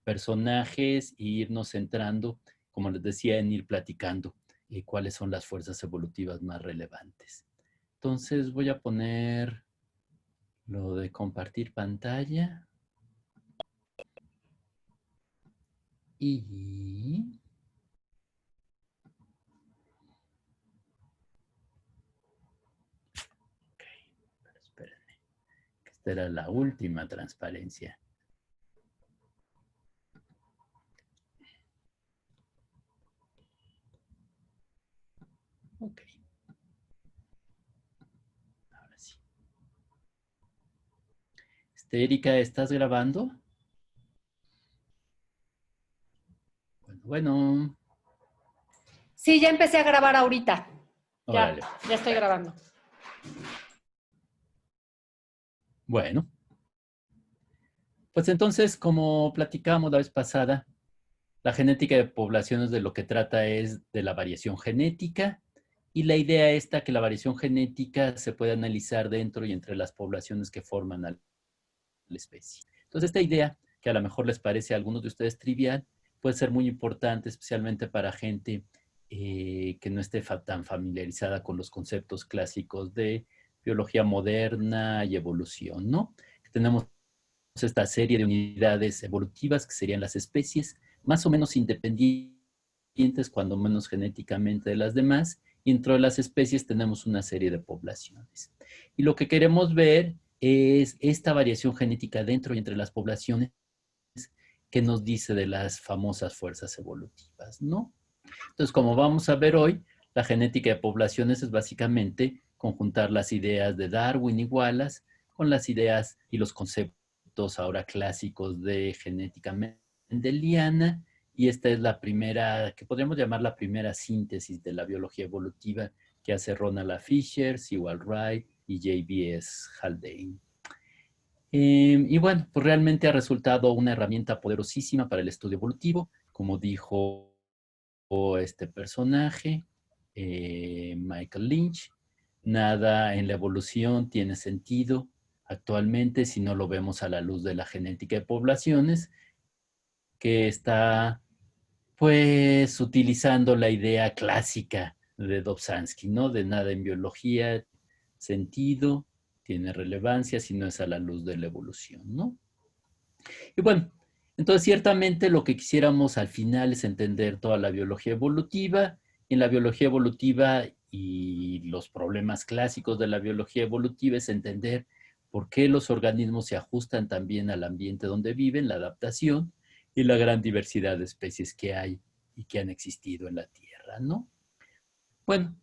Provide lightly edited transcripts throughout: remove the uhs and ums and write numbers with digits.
personajes e irnos centrando, como les decía, en ir platicando cuáles son las fuerzas evolutivas más relevantes. Entonces voy a poner lo de compartir pantalla y... Ok, pero espérenme, que esta era la última transparencia. Ok, ahora sí. Erika, ¿estás grabando? Bueno. Sí, ya empecé a grabar ahorita. Órale. Ya estoy grabando. Bueno. Pues entonces, como platicábamos la vez pasada, la genética de poblaciones de lo que trata es de la variación genética y la idea está que la variación genética se puede analizar dentro y entre las poblaciones que forman a la especie. Entonces, esta idea, que a lo mejor les parece a algunos de ustedes trivial, puede ser muy importante, especialmente para gente que no esté tan familiarizada con los conceptos clásicos de biología moderna y evolución, ¿no? Tenemos esta serie de unidades evolutivas que serían las especies, más o menos independientes, cuando menos genéticamente de las demás, y dentro de las especies tenemos una serie de poblaciones. Y lo que queremos ver es esta variación genética dentro y entre las poblaciones que nos dice de las famosas fuerzas evolutivas, ¿no? Entonces, como vamos a ver hoy, la genética de poblaciones es básicamente conjuntar las ideas de Darwin y Wallace con las ideas y los conceptos ahora clásicos de genética mendeliana, y esta es la primera, que podríamos llamar la primera síntesis de la biología evolutiva que hace Ronald A. Fisher, Sewall Wright y J.B.S. Haldane. Y bueno, pues realmente ha resultado una herramienta poderosísima para el estudio evolutivo, como dijo este personaje, Michael Lynch. Nada en la evolución tiene sentido actualmente si no lo vemos a la luz de la genética de poblaciones, que está pues utilizando la idea clásica de Dobzhansky, ¿no? De nada en biología, sentido, tiene relevancia si no es a la luz de la evolución, ¿no? Y bueno, entonces ciertamente lo que quisiéramos al final es entender toda la biología evolutiva. Y en la biología evolutiva y los problemas clásicos de la biología evolutiva es entender por qué los organismos se ajustan también al ambiente donde viven, la adaptación y la gran diversidad de especies que hay y que han existido en la Tierra, ¿no? Bueno,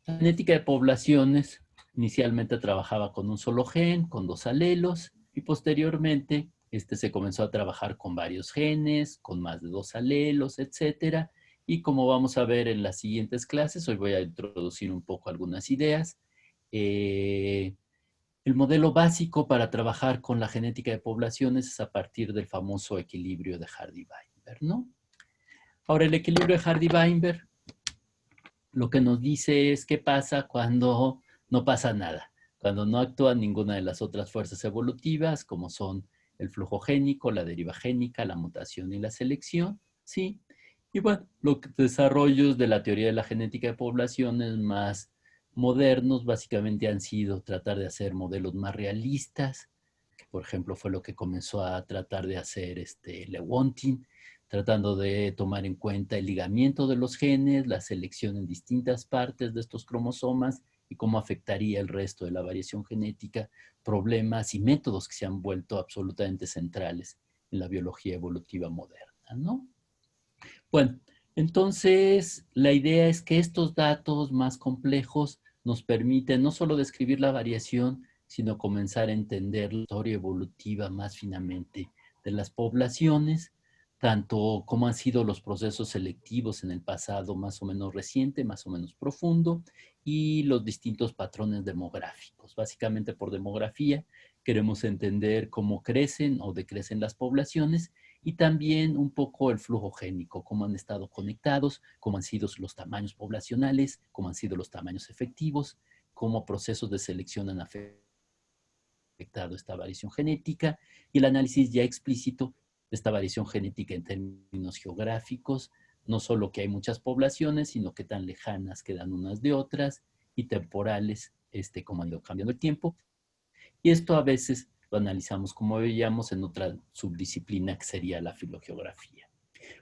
la genética de poblaciones inicialmente trabajaba con un solo gen, con dos alelos, y posteriormente se comenzó a trabajar con varios genes, con más de dos alelos, etcétera. Y como vamos a ver en las siguientes clases, hoy voy a introducir un poco algunas ideas. Eh, el modelo básico para trabajar con la genética de poblaciones es a partir del famoso equilibrio de Hardy-Weinberg, ¿no? Ahora, el equilibrio de Hardy-Weinberg lo que nos dice es qué pasa cuando no pasa nada, cuando no actúa ninguna de las otras fuerzas evolutivas, como son el flujo génico, la deriva génica, la mutación y la selección, ¿sí? Y bueno, los desarrollos de la teoría de la genética de poblaciones más modernos básicamente han sido tratar de hacer modelos más realistas, que por ejemplo fue lo que comenzó a tratar de hacer Lewontin, tratando de tomar en cuenta el ligamiento de los genes, la selección en distintas partes de estos cromosomas y cómo afectaría el resto de la variación genética, problemas y métodos que se han vuelto absolutamente centrales en la biología evolutiva moderna, ¿no? Bueno, entonces la idea es que estos datos más complejos nos permiten no solo describir la variación, sino comenzar a entender la historia evolutiva más finamente de las poblaciones, tanto cómo han sido los procesos selectivos en el pasado más o menos reciente, más o menos profundo, y los distintos patrones demográficos. Básicamente por demografía queremos entender cómo crecen o decrecen las poblaciones y también un poco el flujo génico, cómo han estado conectados, cómo han sido los tamaños poblacionales, cómo han sido los tamaños efectivos, cómo procesos de selección han afectado esta variación genética y el análisis ya explícito esta variación genética en términos geográficos, no solo que hay muchas poblaciones, sino que tan lejanas quedan unas de otras y temporales, como ha ido cambiando el tiempo. Y esto a veces lo analizamos, como veíamos, en otra subdisciplina que sería la filogeografía.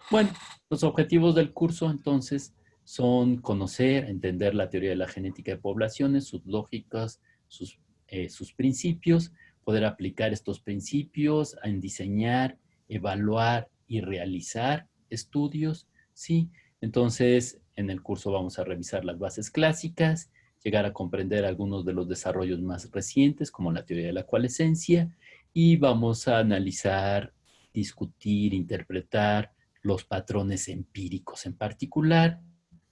Bueno, los objetivos del curso entonces son conocer, entender la teoría de la genética de poblaciones, sus lógicas, sus principios, poder aplicar estos principios en diseñar, evaluar y realizar estudios, ¿sí? Entonces, en el curso vamos a revisar las bases clásicas, llegar a comprender algunos de los desarrollos más recientes, como la teoría de la coalescencia, y vamos a analizar, discutir, interpretar los patrones empíricos en particular,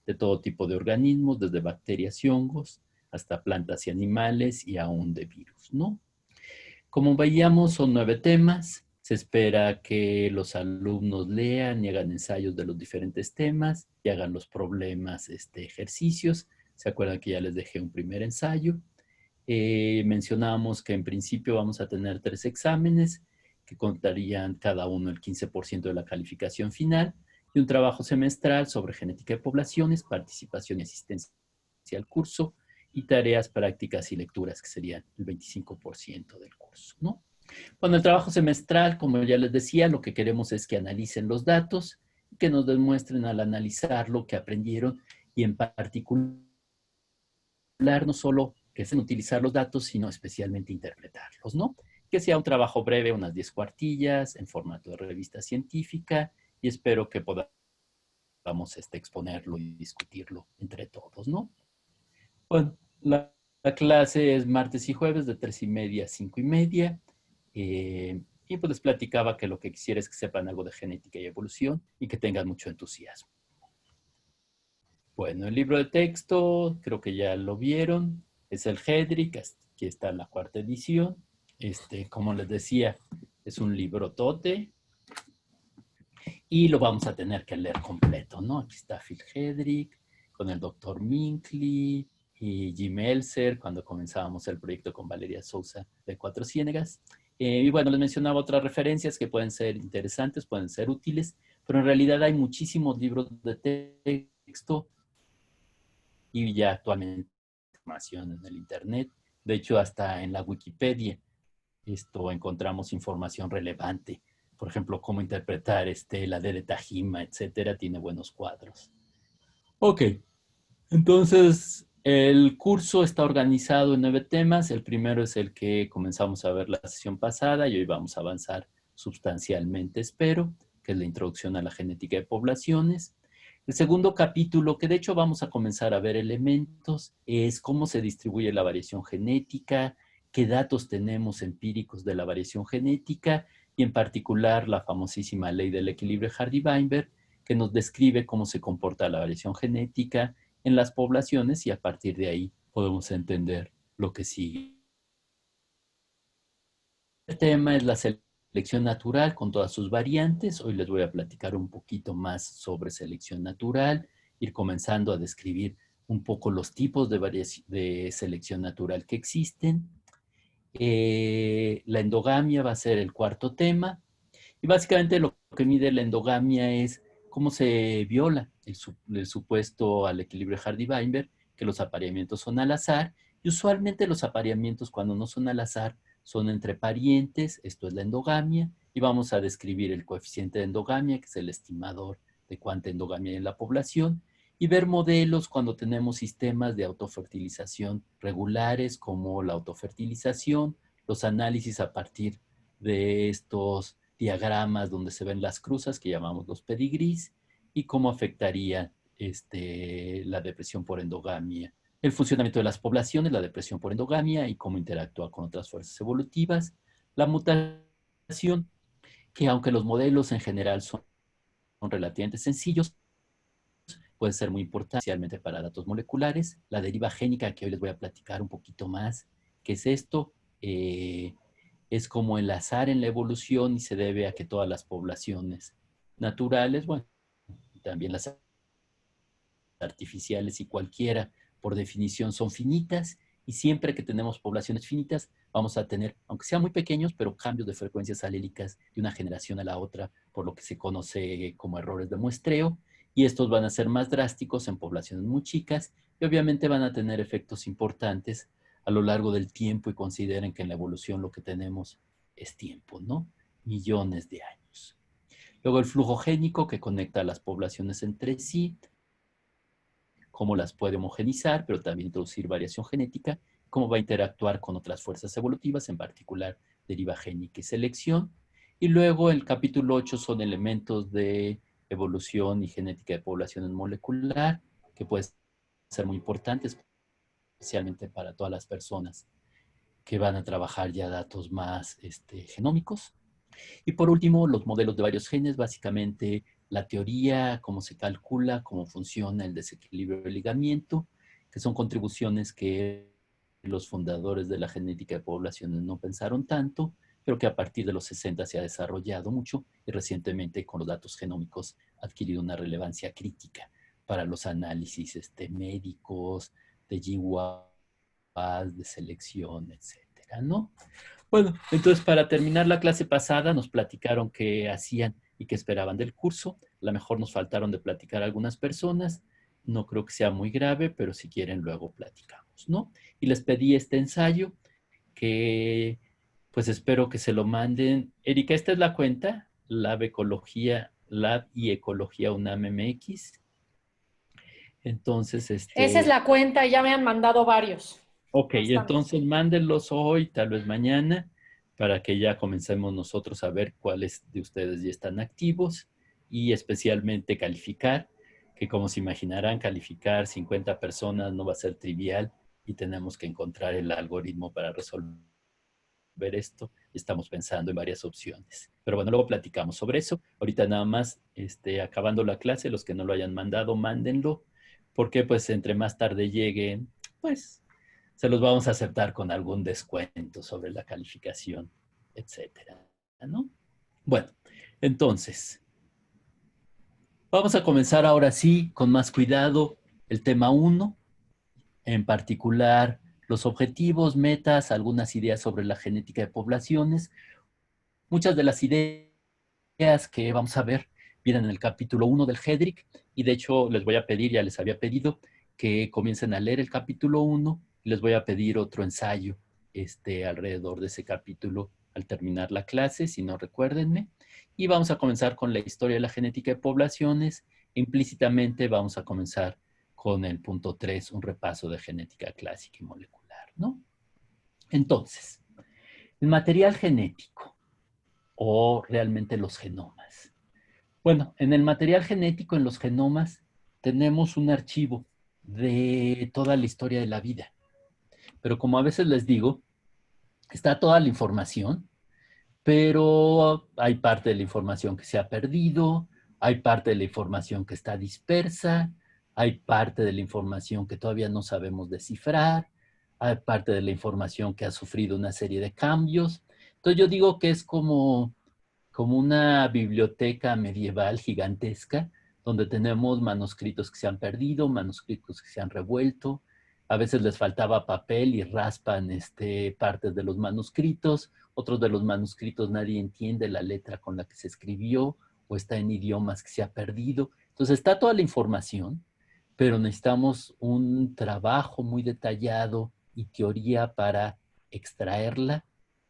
de todo tipo de organismos, desde bacterias y hongos, hasta plantas y animales y aún de virus, ¿no? Como veíamos, son 9 temas. Se espera que los alumnos lean y hagan ensayos de los diferentes temas y hagan los problemas, ejercicios. ¿Se acuerdan que ya les dejé un primer ensayo? Mencionábamos que en principio vamos a tener 3 exámenes que contarían cada uno el 15% de la calificación final y un trabajo semestral sobre genética de poblaciones, participación y asistencia al curso y tareas prácticas y lecturas que serían el 25% del curso, ¿no? Bueno, el trabajo semestral, como ya les decía, lo que queremos es que analicen los datos y que nos demuestren al analizar lo que aprendieron y en particular no solo que sean utilizar los datos, sino especialmente interpretarlos, ¿no? Que sea un trabajo breve, unas 10 cuartillas, en formato de revista científica, y espero que podamos exponerlo y discutirlo entre todos, ¿no? Bueno, la clase es martes y jueves de 3:30 a 5:30. Y pues les platicaba que lo que quisiera es que sepan algo de genética y evolución y que tengan mucho entusiasmo. Bueno, el libro de texto, creo que ya lo vieron, es el Hedrick, aquí está la 4ª edición. Como les decía, es un libro tote y lo vamos a tener que leer completo, ¿no? Aquí está Phil Hedrick con el doctor Minkley y Jim Elser cuando comenzábamos el proyecto con Valeria Sousa de Cuatro Ciénegas. Y bueno, les mencionaba otras referencias que pueden ser interesantes, pueden ser útiles, pero en realidad hay muchísimos libros de texto y ya actualmente información en el Internet. De hecho, hasta en la Wikipedia encontramos información relevante. Por ejemplo, cómo interpretar la D de Tajima, etcétera, tiene buenos cuadros. Ok, entonces el curso está organizado en 9 temas. El primero es el que comenzamos a ver la sesión pasada y hoy vamos a avanzar sustancialmente, espero, que es la introducción a la genética de poblaciones. El segundo capítulo, que de hecho vamos a comenzar a ver elementos, es cómo se distribuye la variación genética, qué datos tenemos empíricos de la variación genética y en particular la famosísima ley del equilibrio de Hardy-Weinberg, que nos describe cómo se comporta la variación genética en las poblaciones y a partir de ahí podemos entender lo que sigue. El tema es la selección natural con todas sus variantes. Hoy les voy a platicar un poquito más sobre selección natural, ir comenzando a describir un poco los tipos de selección natural que existen. La endogamia va a ser el 4º tema. Y básicamente lo que mide la endogamia es cómo se viola el supuesto al equilibrio de Hardy-Weinberg, que los apareamientos son al azar. Y usualmente los apareamientos cuando no son al azar son entre parientes, esto es la endogamia, y vamos a describir el coeficiente de endogamia, que es el estimador de cuánta endogamia hay en la población, y ver modelos cuando tenemos sistemas de autofertilización regulares, como la autofertilización, los análisis a partir de estos diagramas donde se ven las cruzas que llamamos los pedigrís y cómo afectaría la depresión por endogamia, el funcionamiento de las poblaciones, la depresión por endogamia y cómo interactúa con otras fuerzas evolutivas, la mutación, que aunque los modelos en general son relativamente sencillos, puede ser muy importante, especialmente para datos moleculares, la deriva génica, que hoy les voy a platicar un poquito más, ¿qué es esto? Es como el azar en la evolución y se debe a que todas las poblaciones naturales, bueno, también las artificiales y cualquiera, por definición, son finitas Y siempre que tenemos poblaciones finitas, vamos a tener, aunque sean muy pequeños, pero cambios de frecuencias alélicas de una generación a la otra, por lo que se conoce como errores de muestreo. Y estos van a ser más drásticos en poblaciones muy chicas y obviamente van a tener efectos importantes a lo largo del tiempo, y consideren que en la evolución lo que tenemos es tiempo, ¿no? Millones de años. Luego el flujo génico, que conecta a las poblaciones entre sí, cómo las puede homogenizar, pero también introducir variación genética, cómo va a interactuar con otras fuerzas evolutivas, en particular deriva génica y selección. Y luego el capítulo 8 son elementos de evolución y genética de poblaciones molecular, que pueden ser muy importantes, especialmente para todas las personas que van a trabajar ya datos más genómicos. Y por último, los modelos de varios genes, básicamente la teoría, cómo se calcula, cómo funciona el desequilibrio del ligamiento, que son contribuciones que los fundadores de la genética de poblaciones no pensaron tanto, pero que a partir de los 60 se ha desarrollado mucho y recientemente con los datos genómicos ha adquirido una relevancia crítica para los análisis médicos, de GWAS, de selección, etcétera, ¿no? Bueno, entonces para terminar la clase pasada nos platicaron qué hacían y qué esperaban del curso. A lo mejor nos faltaron de platicar algunas personas. No creo que sea muy grave, pero si quieren luego platicamos, ¿no? Y les pedí este ensayo que pues espero que se lo manden. Erika, esta es la cuenta, Lab Ecología, Lab y Ecología UNAM MX. Entonces, Esa es la cuenta y ya me han mandado varios. ok, Bastante. entonces mándenlos hoy, tal vez mañana, para que ya comencemos nosotros a ver cuáles de ustedes ya están activos y especialmente calificar, que como se imaginarán, calificar 50 personas no va a ser trivial y tenemos que encontrar el algoritmo para resolver esto. Estamos pensando en varias opciones. Pero bueno, luego platicamos sobre eso. Ahorita nada más, acabando la clase, los que no lo hayan mandado, mándenlo, porque pues entre más tarde lleguen, pues se los vamos a aceptar con algún descuento sobre la calificación, etcétera, ¿no? Bueno, entonces, vamos a comenzar ahora sí con más cuidado el tema 1, en particular los objetivos, metas, algunas ideas sobre la genética de poblaciones. Muchas de las ideas que vamos a ver vienen en el capítulo 1 del GEDRIC, y de hecho les voy a pedir, ya les había pedido, que comiencen a leer el capítulo 1 y les voy a pedir otro ensayo alrededor de ese capítulo al terminar la clase, si no recuérdenme. Y vamos a comenzar con la historia de la genética de poblaciones. Implícitamente vamos a comenzar con el punto 3, un repaso de genética clásica y molecular, ¿no? Entonces, el material genético o realmente los genomas. Bueno, en el material genético, en los genomas, tenemos un archivo de toda la historia de la vida. Pero como a veces les digo, está toda la información, pero hay parte de la información que se ha perdido, hay parte de la información que está dispersa, hay parte de la información que todavía no sabemos descifrar, hay parte de la información que ha sufrido una serie de cambios. Entonces yo digo que es como una biblioteca medieval gigantesca, donde tenemos manuscritos que se han perdido, manuscritos que se han revuelto, a veces les faltaba papel y raspan partes de los manuscritos, otros de los manuscritos nadie entiende la letra con la que se escribió o está en idiomas que se ha perdido. Entonces está toda la información, pero necesitamos un trabajo muy detallado y teoría para extraerla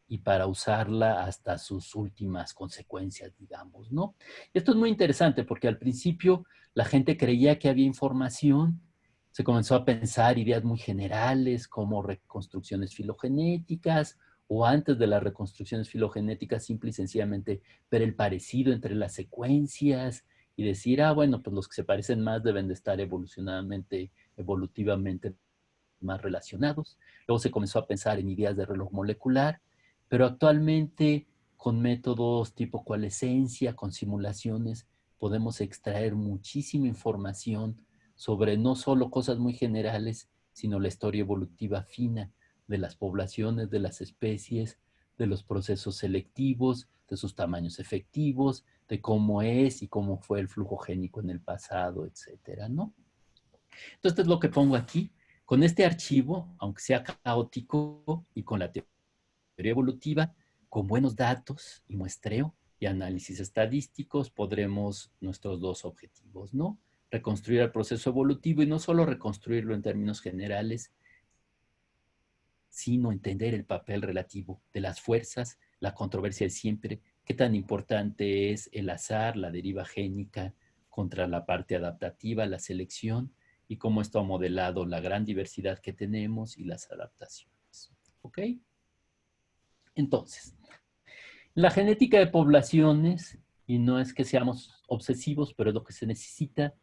y para usarla hasta sus últimas consecuencias, digamos, ¿no? Esto es muy interesante porque al principio la gente creía que había información, se comenzó a pensar ideas muy generales como reconstrucciones filogenéticas o antes de las reconstrucciones filogenéticas, simple y sencillamente ver el parecido entre las secuencias y decir, bueno, pues los que se parecen más deben de estar evolutivamente más relacionados. Luego se comenzó a pensar en ideas de reloj molecular, pero actualmente con métodos tipo coalescencia, con simulaciones, podemos extraer muchísima información sobre no solo cosas muy generales, sino la historia evolutiva fina de las poblaciones, de las especies, de los procesos selectivos, de sus tamaños efectivos, de cómo es y cómo fue el flujo génico en el pasado, etcétera, ¿no? Entonces, esto es lo que pongo aquí. Con este archivo, aunque sea caótico y con la teoría evolutiva, con buenos datos y muestreo y análisis estadísticos, podremos nuestros dos objetivos, ¿no? Reconstruir el proceso evolutivo y no solo reconstruirlo en términos generales, sino entender el papel relativo de las fuerzas, la controversia de siempre, qué tan importante es el azar, la deriva génica contra la parte adaptativa, la selección, y cómo esto ha modelado la gran diversidad que tenemos y las adaptaciones. ¿Ok? Entonces, la genética de poblaciones, y no es que seamos obsesivos, pero es lo que se necesita,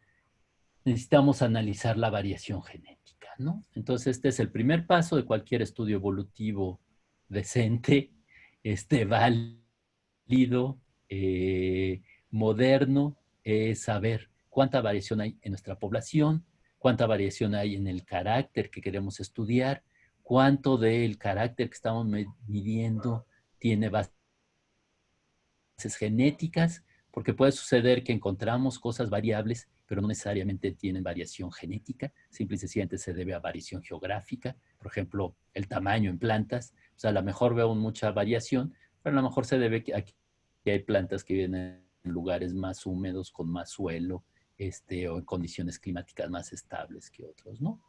necesitamos analizar la variación genética, ¿no? Entonces, este es el primer paso de cualquier estudio evolutivo decente, válido, moderno, es saber cuánta variación hay en nuestra población, cuánta variación hay en el carácter que queremos estudiar, cuánto del carácter que estamos midiendo tiene bases genéticas, porque puede suceder que encontramos cosas variables, pero no necesariamente tienen variación genética, simple y sencillamente se debe a variación geográfica, por ejemplo, el tamaño en plantas, o sea, a lo mejor veo mucha variación, pero a lo mejor se debe a que hay plantas que viven en lugares más húmedos, con más suelo, o en condiciones climáticas más estables que otros, ¿no?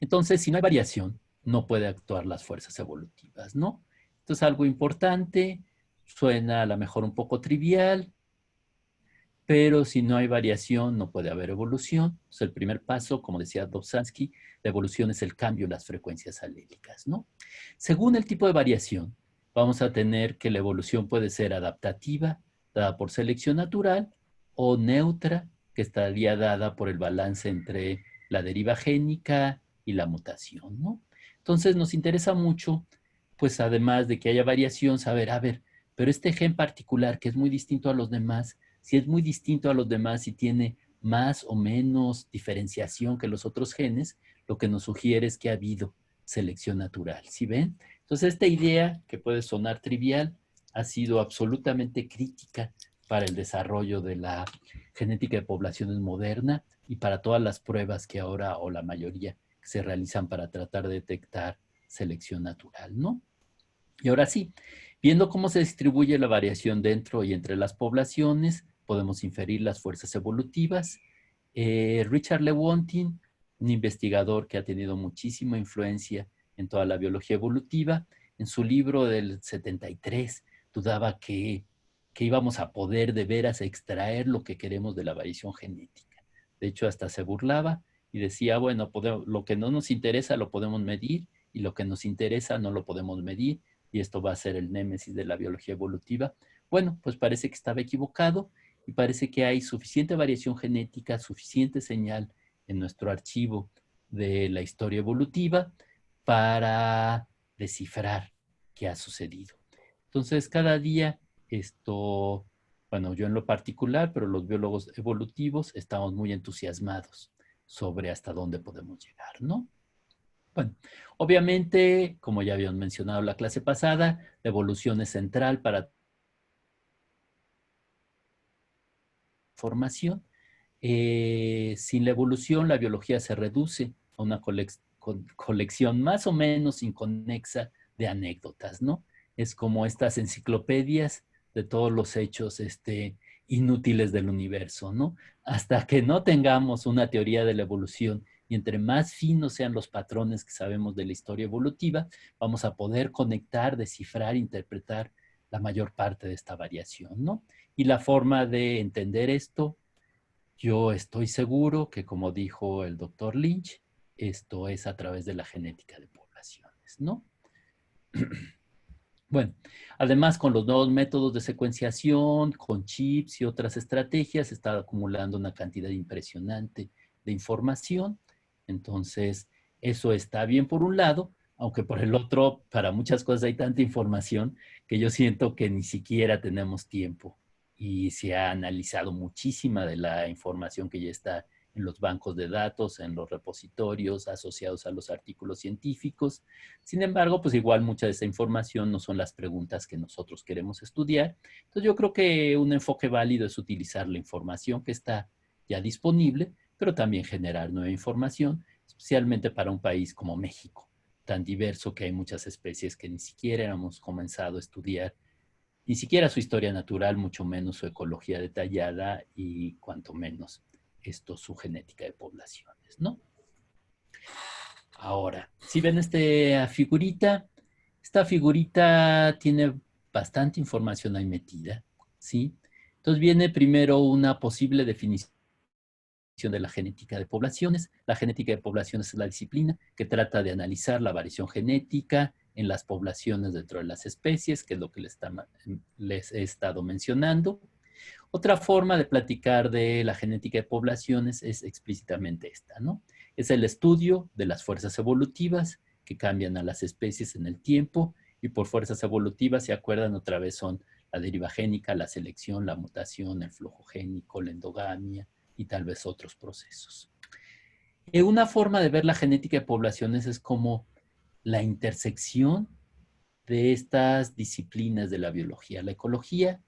Entonces, si no hay variación, no puede actuar las fuerzas evolutivas, ¿no? Esto es algo importante, suena a lo mejor un poco trivial, pero si no hay variación, no puede haber evolución. Entonces, el primer paso, como decía Dobzhansky, la evolución es el cambio en las frecuencias alélicas, ¿no? Según el tipo de variación, vamos a tener que la evolución puede ser adaptativa, dada por selección natural, o neutra, que estaría dada por el balance entre la deriva génica y la mutación, ¿no? Entonces, nos interesa mucho, pues además de que haya variación, saber, a ver, pero este gen particular, que es muy distinto a los demás, si es muy distinto a los demás y tiene más o menos diferenciación que los otros genes, lo que nos sugiere es que ha habido selección natural. ¿Sí ven? Entonces, esta idea, que puede sonar trivial, ha sido absolutamente crítica para el desarrollo de la genética de poblaciones moderna y para todas las pruebas que ahora, o la mayoría, se realizan para tratar de detectar selección natural, ¿no? Y ahora sí, viendo cómo se distribuye la variación dentro y entre las poblaciones, podemos inferir las fuerzas evolutivas. Richard Lewontin, un investigador que ha tenido muchísima influencia en toda la biología evolutiva, en su libro del 73 dudaba que íbamos a poder de veras extraer lo que queremos de la variación genética. De hecho, hasta se burlaba y decía, bueno, lo que no nos interesa lo podemos medir y lo que nos interesa no lo podemos medir y esto va a ser el némesis de la biología evolutiva. Bueno, pues parece que estaba equivocado y parece que hay suficiente variación genética, suficiente señal en nuestro archivo de la historia evolutiva para descifrar qué ha sucedido. Entonces, cada día bueno, yo en lo particular, pero los biólogos evolutivos estamos muy entusiasmados sobre hasta dónde podemos llegar, ¿no? Bueno, obviamente, como ya habíamos mencionado en la clase pasada, la evolución es central para formación. Sin la evolución, la biología se reduce a una colección más o menos inconexa de anécdotas, ¿no? Es como estas enciclopedias de todos los hechos inútiles del universo, ¿no? Hasta que no tengamos una teoría de la evolución y entre más finos sean los patrones que sabemos de la historia evolutiva, vamos a poder conectar, descifrar, interpretar la mayor parte de esta variación, ¿no? Y la forma de entender esto, yo estoy seguro que, como dijo el doctor Lynch, esto es a través de la genética de poblaciones, ¿no? Bueno, además con los nuevos métodos de secuenciación, con chips y otras estrategias, se está acumulando una cantidad impresionante de información. Entonces, eso está bien por un lado, aunque por el otro, para muchas cosas hay tanta información que yo siento que ni siquiera tenemos tiempo. Y se ha analizado muchísima de la información que ya está en los bancos de datos, en los repositorios asociados a los artículos científicos. Sin embargo, pues igual mucha de esa información no son las preguntas que nosotros queremos estudiar. Entonces yo creo que un enfoque válido es utilizar la información que está ya disponible, pero también generar nueva información, especialmente para un país como México, tan diverso que hay muchas especies que ni siquiera hemos comenzado a estudiar, ni siquiera su historia natural, mucho menos su ecología detallada y cuanto menos su genética de poblaciones, ¿no? Ahora, si ven esta figurita tiene bastante información ahí metida, ¿sí? Entonces viene primero una posible definición de la genética de poblaciones. La genética de poblaciones es la disciplina que trata de analizar la variación genética en las poblaciones dentro de las especies, que es lo que les he estado mencionando. Otra forma de platicar de la genética de poblaciones es explícitamente esta, ¿no? Es el estudio de las fuerzas evolutivas que cambian a las especies en el tiempo, y por fuerzas evolutivas, ¿se acuerdan? Otra vez son la deriva génica, la selección, la mutación, el flujo génico, la endogamia y tal vez otros procesos. Una forma de ver la genética de poblaciones es como la intersección de estas disciplinas de la biología, la ecología,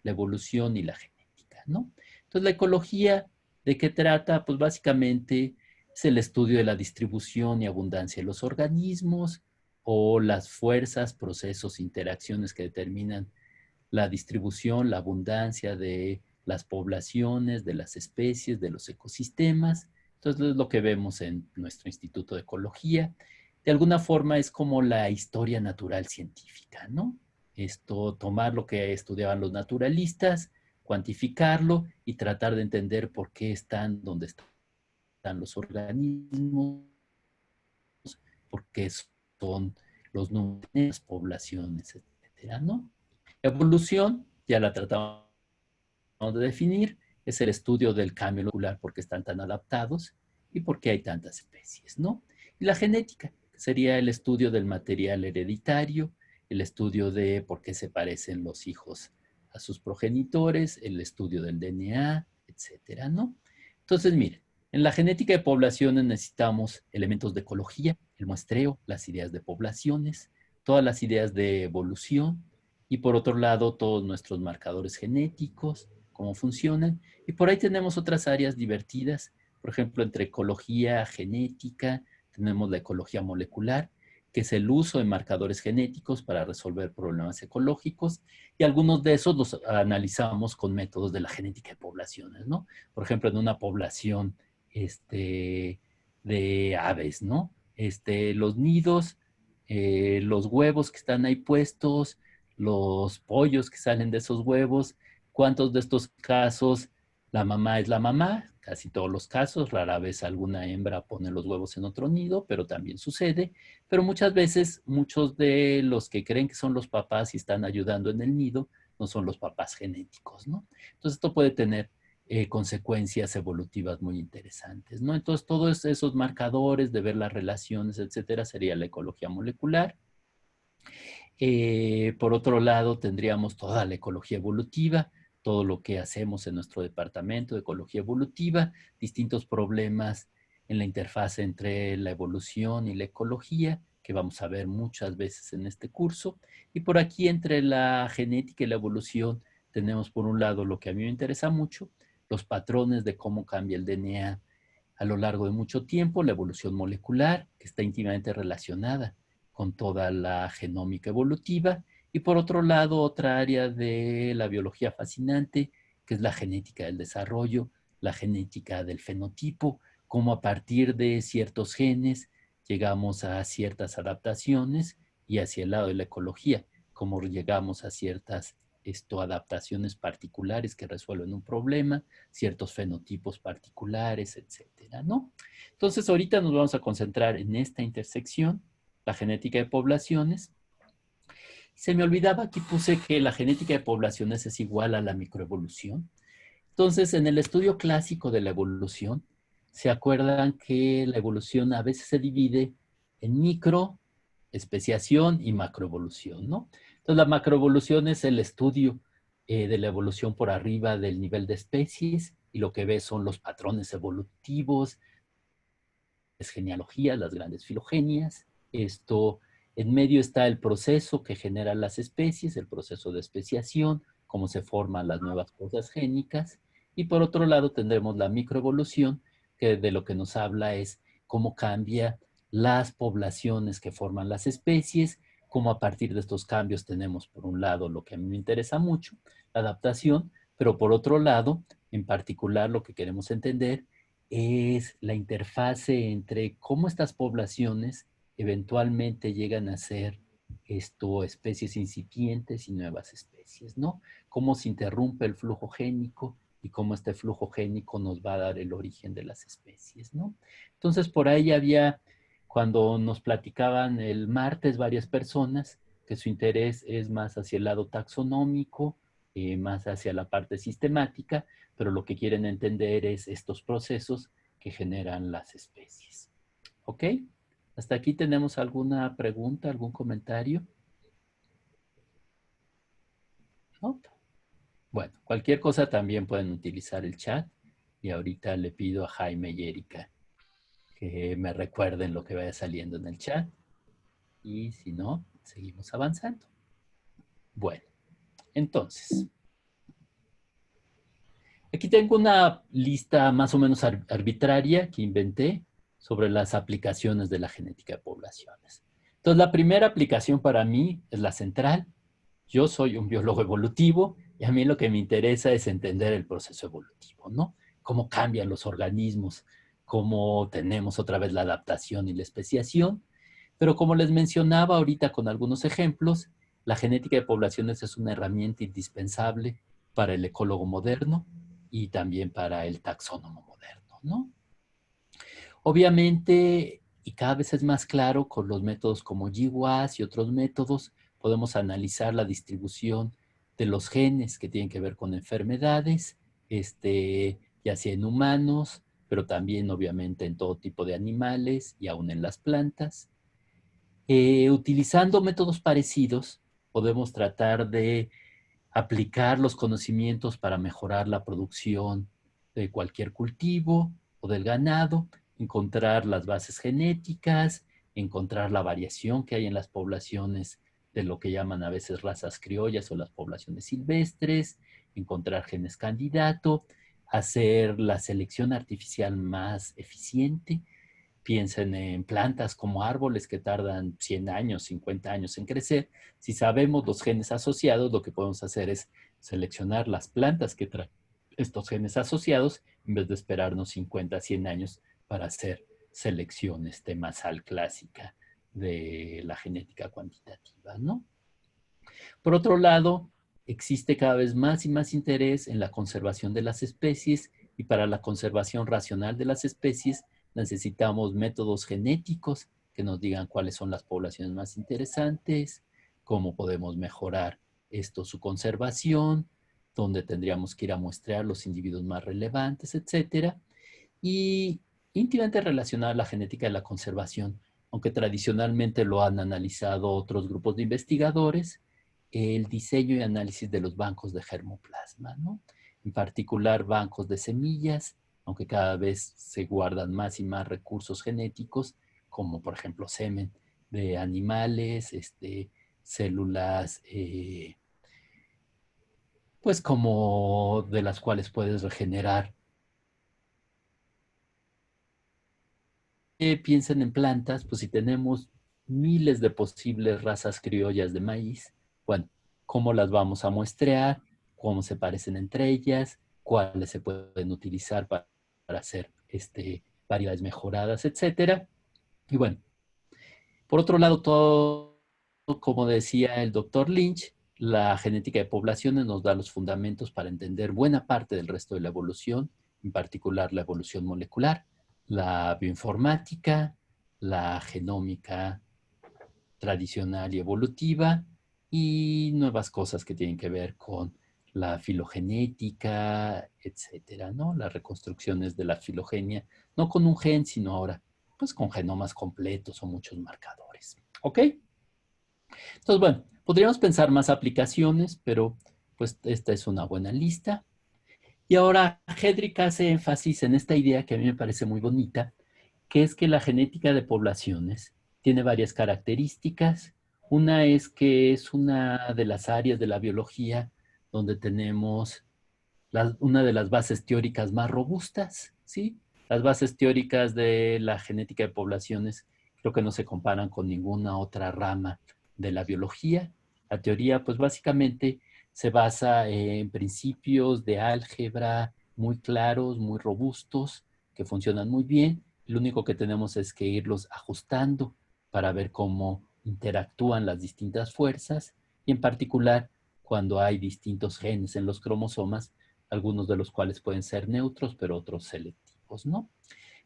la evolución y la genética, ¿no? Entonces, la ecología, ¿de qué trata? Pues básicamente es el estudio de la distribución y abundancia de los organismos o las fuerzas, procesos, interacciones que determinan la distribución, la abundancia de las poblaciones, de las especies, de los ecosistemas. Entonces, es lo que vemos en nuestro Instituto de Ecología. De alguna forma es como la historia natural científica, ¿no? Tomar lo que estudiaban los naturalistas, cuantificarlo y tratar de entender por qué están donde están los organismos, por qué son los números, las poblaciones, etcétera, ¿no? Evolución, ya la tratamos de definir, es el estudio del cambio molecular, por qué están tan adaptados y por qué hay tantas especies, ¿no? Y la genética, sería el estudio del material hereditario, el estudio de por qué se parecen los hijos a sus progenitores, el estudio del DNA, etcétera, ¿no? Entonces, miren, en la genética de poblaciones necesitamos elementos de ecología, el muestreo, las ideas de poblaciones, todas las ideas de evolución, y por otro lado, todos nuestros marcadores genéticos, cómo funcionan. Y por ahí tenemos otras áreas divertidas, por ejemplo, entre ecología genética, tenemos la ecología molecular, que es el uso de marcadores genéticos para resolver problemas ecológicos, y algunos de esos los analizamos con métodos de la genética de poblaciones, ¿no? Por ejemplo, en una población de aves, ¿no? Los nidos, los huevos que están ahí puestos, los pollos que salen de esos huevos, cuántos de estos casos la mamá es la mamá, casi todos los casos, rara vez alguna hembra pone los huevos en otro nido, pero también sucede, pero muchas veces muchos de los que creen que son los papás y están ayudando en el nido, no son los papás genéticos, ¿no? Entonces esto puede tener consecuencias evolutivas muy interesantes, ¿no? Entonces todos esos marcadores de ver las relaciones, etcétera, sería la ecología molecular. Por otro lado, tendríamos toda la ecología evolutiva, todo lo que hacemos en nuestro departamento de ecología evolutiva, distintos problemas en la interfaz entre la evolución y la ecología, que vamos a ver muchas veces en este curso. Y por aquí, entre la genética y la evolución, tenemos por un lado lo que a mí me interesa mucho, los patrones de cómo cambia el DNA a lo largo de mucho tiempo, la evolución molecular, que está íntimamente relacionada con toda la genómica evolutiva, y por otro lado, otra área de la biología fascinante, que es la genética del desarrollo, la genética del fenotipo, cómo a partir de ciertos genes llegamos a ciertas adaptaciones, y hacia el lado de la ecología, cómo llegamos a ciertas adaptaciones particulares que resuelven un problema, ciertos fenotipos particulares, etcétera, ¿no? Entonces, ahorita nos vamos a concentrar en esta intersección, la genética de poblaciones. Se me olvidaba, aquí puse que la genética de poblaciones es igual a la microevolución. Entonces, en el estudio clásico de la evolución, se acuerdan que la evolución a veces se divide en microespeciación y macroevolución, ¿no? Entonces, la macroevolución es el estudio de la evolución por arriba del nivel de especies, y lo que ve son los patrones evolutivos, las genealogías, las grandes filogenias. En medio está el proceso que genera las especies, el proceso de especiación, cómo se forman las nuevas cosas génicas. Y por otro lado tendremos la microevolución, que de lo que nos habla es cómo cambia las poblaciones que forman las especies, cómo a partir de estos cambios tenemos, por un lado, lo que a mí me interesa mucho, la adaptación, pero por otro lado, en particular, lo que queremos entender es la interfase entre cómo estas poblaciones eventualmente llegan a ser especies incipientes y nuevas especies, ¿no? Cómo se interrumpe el flujo génico y cómo este flujo génico nos va a dar el origen de las especies, ¿no? Entonces, por ahí había, cuando nos platicaban el martes varias personas, que su interés es más hacia el lado taxonómico, más hacia la parte sistemática, pero lo que quieren entender es estos procesos que generan las especies. ¿Ok? ¿Hasta aquí tenemos alguna pregunta, algún comentario? ¿No? Bueno, cualquier cosa también pueden utilizar el chat y ahorita le pido a Jaime y Erika que me recuerden lo que vaya saliendo en el chat y si no, seguimos avanzando. Bueno, entonces, aquí tengo una lista más o menos arbitraria que inventé sobre las aplicaciones de la genética de poblaciones. Entonces, la primera aplicación para mí es la central. Yo soy un biólogo evolutivo y a mí lo que me interesa es entender el proceso evolutivo, ¿no? Cómo cambian los organismos, cómo tenemos otra vez la adaptación y la especiación. Pero como les mencionaba ahorita con algunos ejemplos, la genética de poblaciones es una herramienta indispensable para el ecólogo moderno y también para el taxónomo moderno, ¿no? Obviamente, y cada vez es más claro con los métodos como GWAS y otros métodos, podemos analizar la distribución de los genes que tienen que ver con enfermedades, ya sea en humanos, pero también obviamente en todo tipo de animales y aún en las plantas. Utilizando métodos parecidos, podemos tratar de aplicar los conocimientos para mejorar la producción de cualquier cultivo o del ganado, encontrar las bases genéticas, encontrar la variación que hay en las poblaciones de lo que llaman a veces razas criollas o las poblaciones silvestres, encontrar genes candidato, hacer la selección artificial más eficiente. Piensen en plantas como árboles que tardan 100 años, 50 años en crecer. Si sabemos los genes asociados, lo que podemos hacer es seleccionar las plantas que traen estos genes asociados en vez de esperarnos 50, 100 años para hacer selecciones temasal clásica de la genética cuantitativa, ¿no? Por otro lado, existe cada vez más y más interés en la conservación de las especies y para la conservación racional de las especies necesitamos métodos genéticos que nos digan cuáles son las poblaciones más interesantes, cómo podemos mejorar su conservación, dónde tendríamos que ir a muestrear los individuos más relevantes, etcétera. Y íntimamente relacionada a la genética de la conservación, aunque tradicionalmente lo han analizado otros grupos de investigadores, el diseño y análisis de los bancos de germoplasma, ¿no? En particular bancos de semillas, aunque cada vez se guardan más y más recursos genéticos, como por ejemplo semen de animales, células, pues como de las cuales puedes regenerar. Piensen en plantas, pues si tenemos miles de posibles razas criollas de maíz, bueno, ¿cómo las vamos a muestrear? ¿Cómo se parecen entre ellas? ¿Cuáles se pueden utilizar para hacer variedades mejoradas, etcétera? Y bueno, por otro lado, todo, como decía el doctor Lynch, la genética de poblaciones nos da los fundamentos para entender buena parte del resto de la evolución, en particular la evolución molecular, la bioinformática, la genómica tradicional y evolutiva y nuevas cosas que tienen que ver con la filogenética, etcétera, ¿no? Las reconstrucciones de la filogenia, no con un gen, sino ahora, pues con genomas completos o muchos marcadores. ¿Ok? Entonces, bueno, podríamos pensar más aplicaciones, pero pues esta es una buena lista. Y ahora Hedrick hace énfasis en esta idea que a mí me parece muy bonita, que es que la genética de poblaciones tiene varias características. Una es que es una de las áreas de la biología donde tenemos una de las bases teóricas más robustas, ¿sí? Las bases teóricas de la genética de poblaciones creo que no se comparan con ninguna otra rama de la biología. La teoría, pues básicamente se basa en principios de álgebra muy claros, muy robustos, que funcionan muy bien. Lo único que tenemos es que irlos ajustando para ver cómo interactúan las distintas fuerzas y en particular cuando hay distintos genes en los cromosomas, algunos de los cuales pueden ser neutros, pero otros selectivos, ¿no?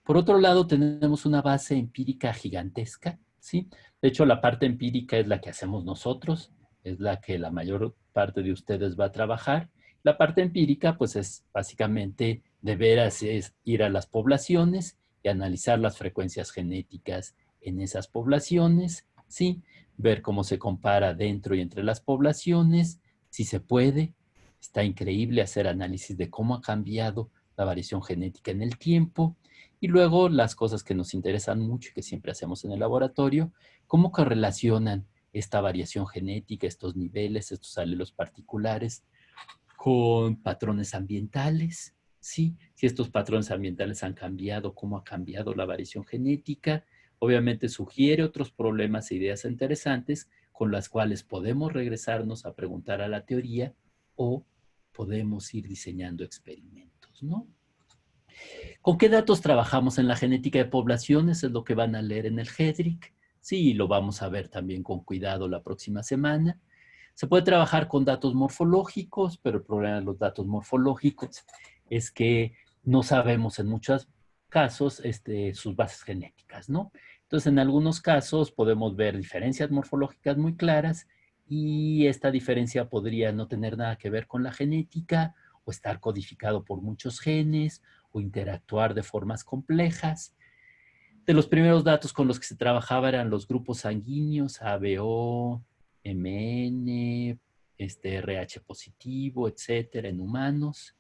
Por otro lado, tenemos una base empírica gigantesca, ¿sí? De hecho, la parte empírica es la que hacemos nosotros, es la que la mayor parte de ustedes va a trabajar. La parte empírica, pues es básicamente de veras es ir a las poblaciones y analizar las frecuencias genéticas en esas poblaciones, ¿sí? Ver cómo se compara dentro y entre las poblaciones, si se puede. Está increíble hacer análisis de cómo ha cambiado la variación genética en el tiempo. Y luego las cosas que nos interesan mucho y que siempre hacemos en el laboratorio, cómo correlacionan esta variación genética, estos niveles, estos alelos particulares, con patrones ambientales, ¿sí? Si estos patrones ambientales han cambiado, cómo ha cambiado la variación genética. Obviamente sugiere otros problemas e ideas interesantes con las cuales podemos regresarnos a preguntar a la teoría o podemos ir diseñando experimentos, ¿no? ¿Con qué datos trabajamos en la genética de poblaciones? Es lo que van a leer en el GEDRIC. Sí, lo vamos a ver también con cuidado la próxima semana. Se puede trabajar con datos morfológicos, pero el problema de los datos morfológicos es que no sabemos en muchos casos sus bases genéticas, ¿no? Entonces, en algunos casos podemos ver diferencias morfológicas muy claras y esta diferencia podría no tener nada que ver con la genética o estar codificado por muchos genes o interactuar de formas complejas. De los primeros datos con los que se trabajaba eran los grupos sanguíneos, ABO, MN, RH positivo, etcétera, en humanos.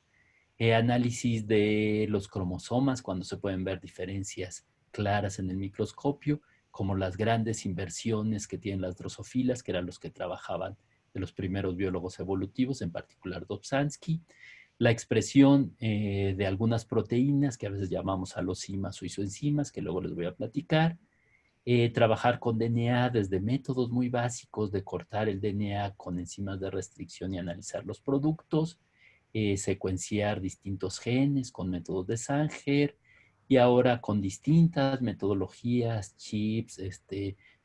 Análisis de los cromosomas, cuando se pueden ver diferencias claras en el microscopio, como las grandes inversiones que tienen las drosofilas, que eran los que trabajaban de los primeros biólogos evolutivos, en particular Dobzhansky. La expresión de algunas proteínas que a veces llamamos alosimas o isoenzimas, que luego les voy a platicar. Trabajar con DNA desde métodos muy básicos de cortar el DNA con enzimas de restricción y analizar los productos, secuenciar distintos genes con métodos de Sanger y ahora con distintas metodologías, chips,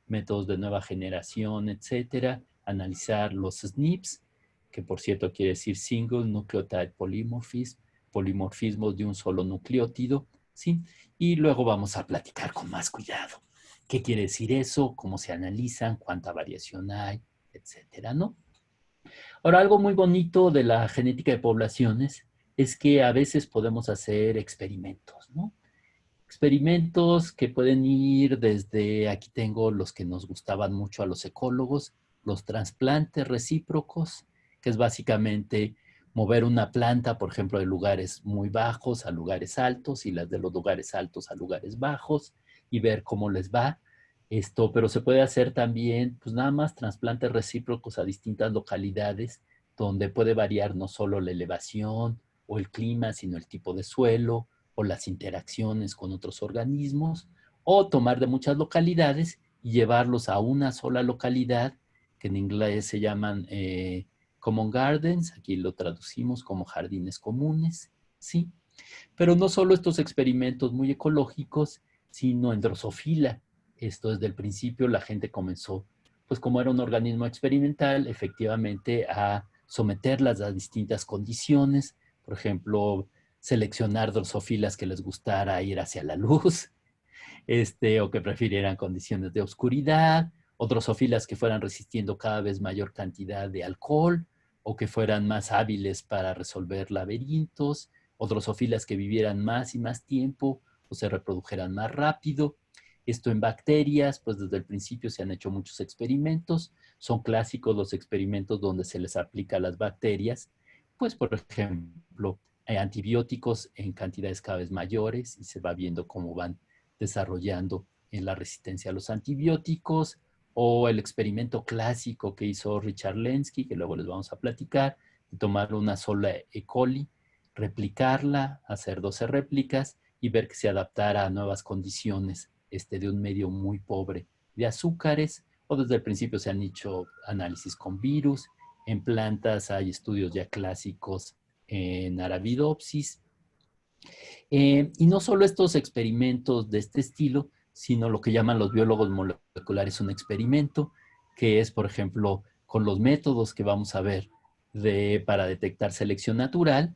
métodos de nueva generación, etcétera, analizar los SNPs, que por cierto quiere decir Single Nucleotide Polymorphism, polimorfismos de un solo nucleótido, ¿sí? Y luego vamos a platicar con más cuidado. ¿Qué quiere decir eso? ¿Cómo se analizan? ¿Cuánta variación hay? Etcétera, ¿no? Ahora, algo muy bonito de la genética de poblaciones es que a veces podemos hacer experimentos, ¿no? Experimentos que pueden ir desde, aquí tengo los que nos gustaban mucho a los ecólogos, los trasplantes recíprocos, que es básicamente mover una planta, por ejemplo, de lugares muy bajos a lugares altos y las de los lugares altos a lugares bajos y ver cómo les va. Pero se puede hacer también, pues nada más trasplantes recíprocos a distintas localidades donde puede variar no solo la elevación o el clima, sino el tipo de suelo, o las interacciones con otros organismos, o tomar de muchas localidades y llevarlos a una sola localidad, que en inglés se llaman common gardens, aquí lo traducimos como jardines comunes, ¿sí? Pero no solo estos experimentos muy ecológicos, sino en drosofila. Esto desde el principio la gente comenzó, pues como era un organismo experimental, efectivamente a someterlas a distintas condiciones, por ejemplo, seleccionar drosofilas que les gustara ir hacia la luz, o que prefirieran condiciones de oscuridad, o drosofilas que fueran resistiendo cada vez mayor cantidad de alcohol, o que fueran más hábiles para resolver laberintos, o drosofilas que vivieran más y más tiempo, o se reprodujeran más rápido. Esto en bacterias, pues desde el principio se han hecho muchos experimentos. Son clásicos los experimentos donde se les aplica a las bacterias, pues por ejemplo, antibióticos en cantidades cada vez mayores y se va viendo cómo van desarrollando en la resistencia a los antibióticos, o el experimento clásico que hizo Richard Lenski, que luego les vamos a platicar, de tomar una sola E. coli, replicarla, hacer 12 réplicas y ver que se adaptara a nuevas condiciones de un medio muy pobre de azúcares, o desde el principio se han hecho análisis con virus. En plantas hay estudios ya clásicos en Arabidopsis. Y no solo estos experimentos de este estilo, sino lo que llaman los biólogos moleculares un experimento, que es, por ejemplo, con los métodos que vamos a ver para detectar selección natural,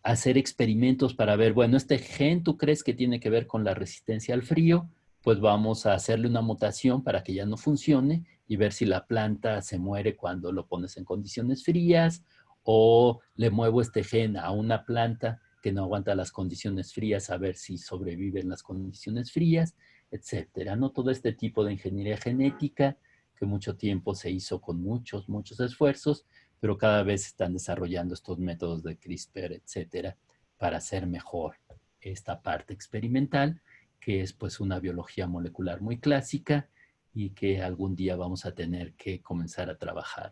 hacer experimentos para ver, bueno, este gen tú crees que tiene que ver con la resistencia al frío, pues vamos a hacerle una mutación para que ya no funcione y ver si la planta se muere cuando lo pones en condiciones frías, o le muevo este gen a una planta que no aguanta las condiciones frías, a ver si sobrevive en las condiciones frías, etcétera, ¿no? Todo este tipo de ingeniería genética que mucho tiempo se hizo con muchos esfuerzos, pero cada vez están desarrollando estos métodos de CRISPR, etcétera, para hacer mejor esta parte experimental, que es pues una biología molecular muy clásica y que algún día vamos a tener que comenzar a trabajar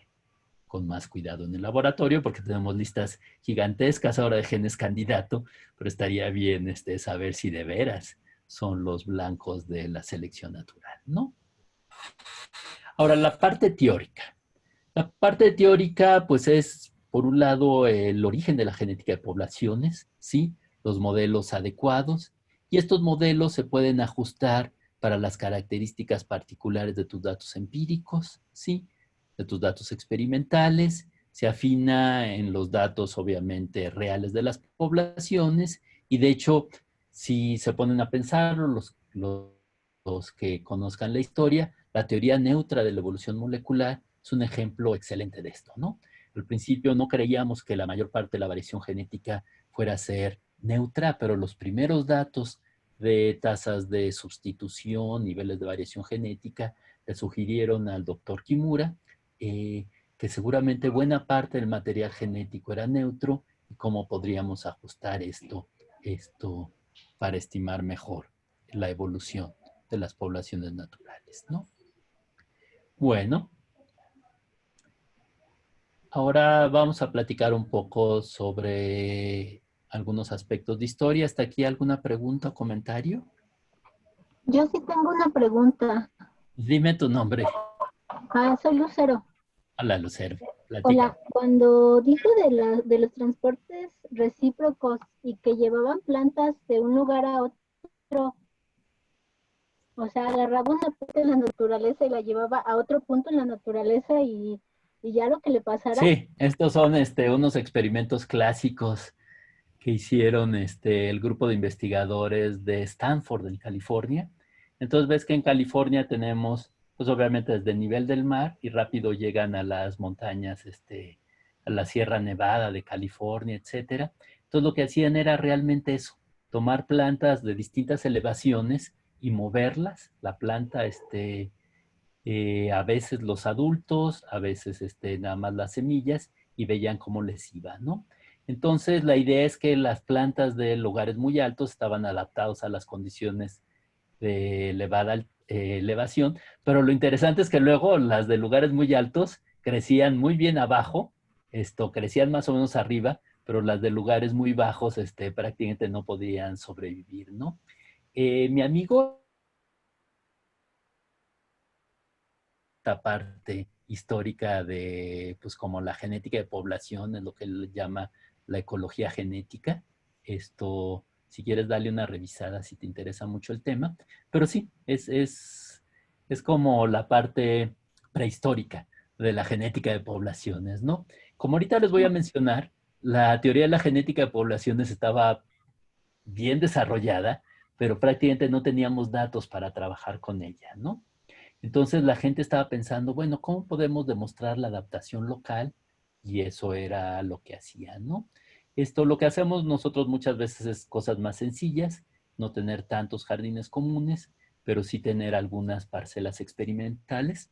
con más cuidado en el laboratorio, porque tenemos listas gigantescas ahora de genes candidato, pero estaría bien saber si de veras son los blancos de la selección natural, ¿no? Ahora, la parte teórica. La parte teórica, pues es, por un lado, el origen de la genética de poblaciones, ¿sí? Los modelos adecuados, y estos modelos se pueden ajustar para las características particulares de tus datos empíricos, ¿sí? De tus datos experimentales, se afina en los datos, obviamente, reales de las poblaciones, y de hecho, si se ponen a pensarlo, los que conozcan la historia, la teoría neutra de la evolución molecular es un ejemplo excelente de esto, ¿no? Al principio no creíamos que la mayor parte de la variación genética fuera a ser neutra, pero los primeros datos de tasas de sustitución, niveles de variación genética, le sugirieron al doctor Kimura que seguramente buena parte del material genético era neutro y cómo podríamos ajustar esto para estimar mejor la evolución de las poblaciones naturales, ¿no? Bueno, ahora vamos a platicar un poco sobre algunos aspectos de historia. ¿Hasta aquí alguna pregunta o comentario? Yo sí tengo una pregunta. Dime tu nombre. Soy Lucero. Hola, Lucero. Platica. Hola, cuando dijo de los transportes recíprocos y que llevaban plantas de un lugar a otro, o sea, agarraba una planta en la naturaleza y la llevaba a otro punto en la naturaleza y ya lo que le pasara. Sí, estos son unos experimentos clásicos que hicieron el grupo de investigadores de Stanford, en California. Entonces ves que en California tenemos, pues obviamente desde el nivel del mar y rápido llegan a las montañas, a la Sierra Nevada de California, etcétera. Entonces lo que hacían era realmente eso, tomar plantas de distintas elevaciones y moverlas, la planta, a veces los adultos, a veces nada más las semillas, y veían cómo les iba, ¿no? Entonces, la idea es que las plantas de lugares muy altos estaban adaptados a las condiciones de elevada elevación, pero lo interesante es que luego las de lugares muy altos crecían muy bien abajo, crecían más o menos arriba, pero las de lugares muy bajos prácticamente no podían sobrevivir, ¿no? Mi amigo, esta parte histórica de, pues como la genética de población, es lo que él llama la ecología genética. Si quieres darle una revisada, si te interesa mucho el tema. Pero sí, es como la parte prehistórica de la genética de poblaciones, ¿no? Como ahorita les voy a mencionar, la teoría de la genética de poblaciones estaba bien desarrollada, pero prácticamente no teníamos datos para trabajar con ella, ¿no? Entonces la gente estaba pensando, bueno, ¿cómo podemos demostrar la adaptación local? Y eso era lo que hacían, ¿no? Lo que hacemos nosotros muchas veces es cosas más sencillas, no tener tantos jardines comunes, pero sí tener algunas parcelas experimentales.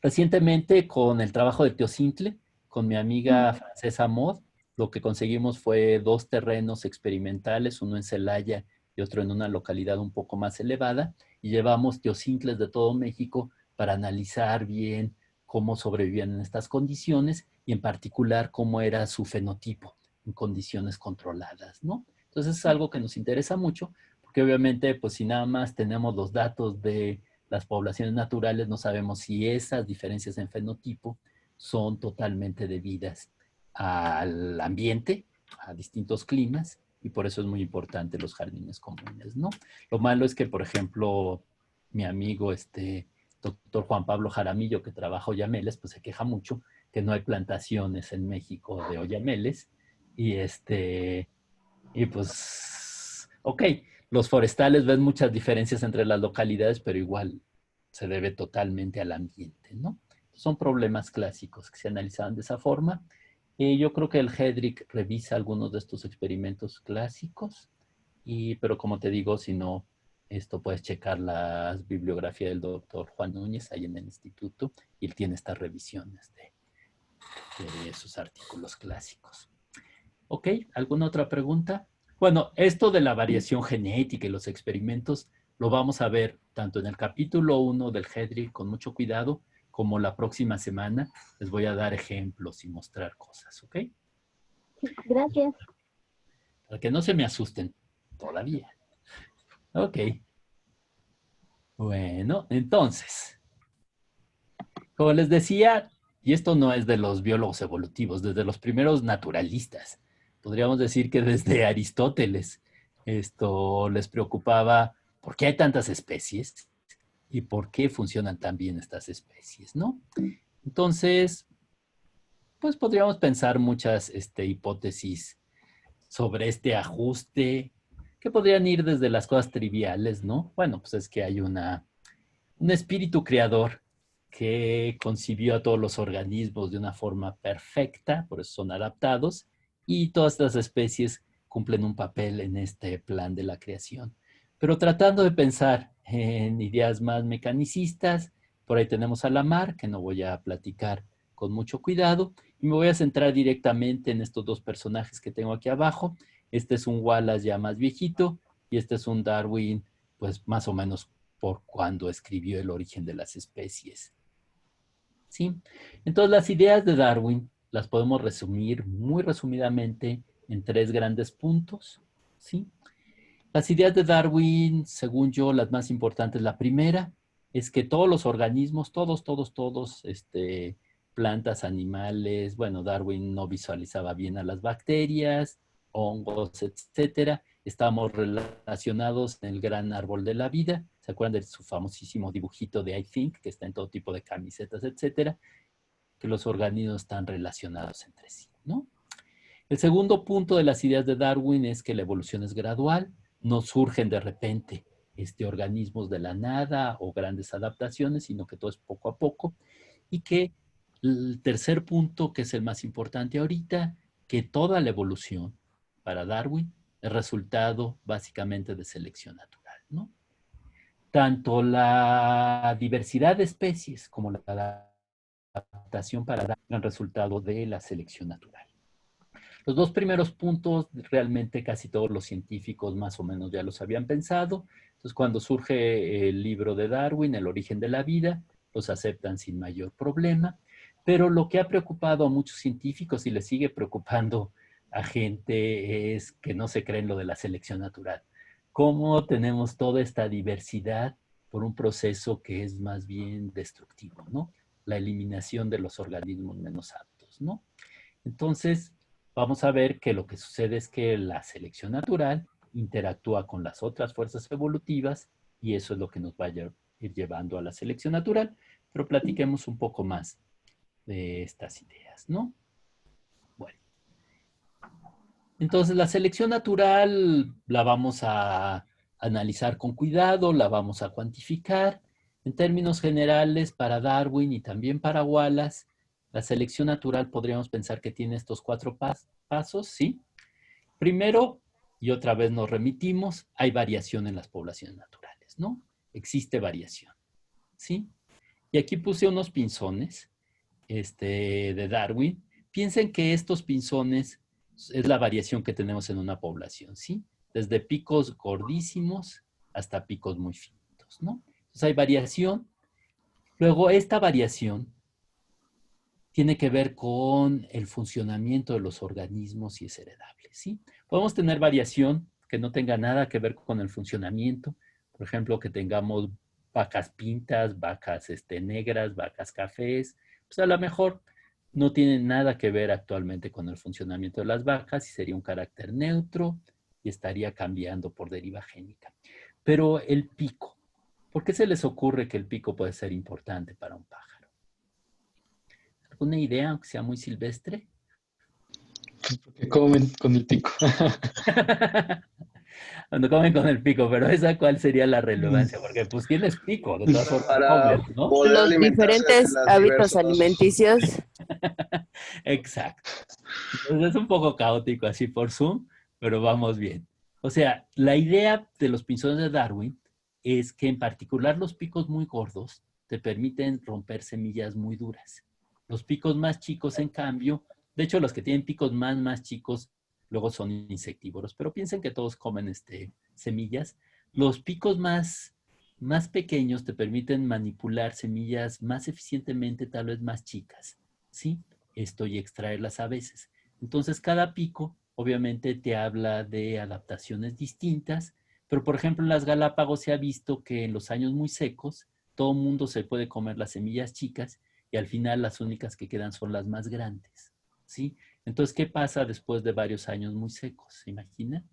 Recientemente, con el trabajo de Teocintle, con mi amiga Francesa Mod, lo que conseguimos fue 2 terrenos experimentales, uno en Celaya y otro en una localidad un poco más elevada, y llevamos teocincles de todo México para analizar bien cómo sobrevivían en estas condiciones y en particular cómo era su fenotipo en condiciones controladas, ¿no? Entonces es algo que nos interesa mucho, porque obviamente, pues si nada más tenemos los datos de las poblaciones naturales, no sabemos si esas diferencias en fenotipo son totalmente debidas al ambiente, a distintos climas, y por eso es muy importante los jardines comunes, ¿no? Lo malo es que, por ejemplo, mi amigo, doctor Juan Pablo Jaramillo, que trabaja oyameles, pues se queja mucho que no hay plantaciones en México de oyameles, y y pues, ok, los forestales ven muchas diferencias entre las localidades, pero igual se debe totalmente al ambiente, ¿no? Son problemas clásicos que se analizaban de esa forma. Yo creo que el Hedrick revisa algunos de estos experimentos clásicos, pero como te digo, si no, esto puedes checar la bibliografía del doctor Juan Núñez ahí en el instituto y él tiene estas revisiones de esos artículos clásicos. ¿Ok? ¿Alguna otra pregunta? Bueno, esto de la variación genética y los experimentos lo vamos a ver tanto en el capítulo 1 del Hedrick con mucho cuidado, como la próxima semana les voy a dar ejemplos y mostrar cosas, ¿ok? Gracias. Para que no se me asusten todavía. Ok. Bueno, entonces, como les decía, y esto no es de los biólogos evolutivos, desde los primeros naturalistas, podríamos decir que desde Aristóteles, esto les preocupaba por qué hay tantas especies y por qué funcionan tan bien estas especies, ¿no? Entonces, pues podríamos pensar muchas hipótesis sobre este ajuste que podrían ir desde las cosas triviales, ¿no? Bueno, pues es que hay un espíritu creador que concibió a todos los organismos de una forma perfecta, por eso son adaptados, y todas las especies cumplen un papel en este plan de la creación. Pero tratando de pensar en ideas más mecanicistas, por ahí tenemos a Lamarck, que no voy a platicar con mucho cuidado, y me voy a centrar directamente en estos dos personajes que tengo aquí abajo. Este es un Wallace ya más viejito, y este es un Darwin, pues más o menos por cuando escribió El origen de las especies. ¿Sí? Entonces, las ideas de Darwin las podemos resumir muy resumidamente en tres grandes puntos. ¿Sí? Las ideas de Darwin, según yo, las más importantes, la primera es que todos los organismos, todos, plantas, animales, bueno, Darwin no visualizaba bien a las bacterias, hongos, etcétera, estamos relacionados en el gran árbol de la vida. ¿Se acuerdan de su famosísimo dibujito de I Think, que está en todo tipo de camisetas, etcétera? Que los organismos están relacionados entre sí, ¿no? El segundo punto de las ideas de Darwin es que la evolución es gradual, no surgen de repente organismos de la nada o grandes adaptaciones, sino que todo es poco a poco. Y que el tercer punto, que es el más importante ahorita, que toda la evolución para Darwin es resultado básicamente de selección natural, ¿no? Tanto la diversidad de especies como la adaptación para Darwin son resultado de la selección natural. Los dos primeros puntos realmente casi todos los científicos más o menos ya los habían pensado. Entonces, cuando surge el libro de Darwin, El origen de la vida, los aceptan sin mayor problema. Pero lo que ha preocupado a muchos científicos y le sigue preocupando a gente es que no se creen lo de la selección natural. ¿Cómo tenemos toda esta diversidad por un proceso que es más bien destructivo, ¿no? La eliminación de los organismos menos aptos, ¿no? Entonces, vamos a ver que lo que sucede es que la selección natural interactúa con las otras fuerzas evolutivas y eso es lo que nos va a ir llevando a la selección natural, pero platiquemos un poco más de estas ideas, ¿no? Bueno, entonces la selección natural la vamos a analizar con cuidado, la vamos a cuantificar. En términos generales, para Darwin y también para Wallace, la selección natural podríamos pensar que tiene estos cuatro pasos, ¿sí? Primero, y otra vez nos remitimos, hay variación en las poblaciones naturales, ¿no? Existe variación, ¿sí? Y aquí puse unos pinzones de Darwin. Piensen que estos pinzones es la variación que tenemos en una población, ¿sí? Desde picos gordísimos hasta picos muy finitos, ¿no? Entonces hay variación. Luego, esta variación tiene que ver con el funcionamiento de los organismos y es heredable, ¿sí? Podemos tener variación que no tenga nada que ver con el funcionamiento. Por ejemplo, que tengamos vacas pintas, vacas negras, vacas cafés. Pues a lo mejor no tiene nada que ver actualmente con el funcionamiento de las vacas y sería un carácter neutro y estaría cambiando por deriva génica. Pero el pico, ¿por qué se les ocurre que el pico puede ser importante para un pájaro? ¿Alguna idea, aunque sea muy silvestre? Porque comen con el pico. Cuando comen con el pico, pero esa cuál sería la relevancia, porque pues tienes pico, de todas formas Para comes, ¿no? poder Los alimentarse de diferentes las hábitos diversas. alimenticios. Exacto. Entonces es un poco caótico así por Zoom, pero vamos bien. O sea, la idea de los pinzones de Darwin es que en particular los picos muy gordos te permiten romper semillas muy duras. Los picos más chicos, en cambio, de hecho los que tienen picos más chicos luego son insectívoros, pero piensen que todos comen semillas. Los picos más pequeños te permiten manipular semillas más eficientemente, tal vez más chicas, ¿sí? Y extraerlas a veces. Entonces, cada pico obviamente te habla de adaptaciones distintas, pero por ejemplo en las Galápagos se ha visto que en los años muy secos todo el mundo se puede comer las semillas chicas y al final las únicas que quedan son las más grandes, ¿sí? Entonces, ¿qué pasa después de varios años muy secos? ¿Se imaginan?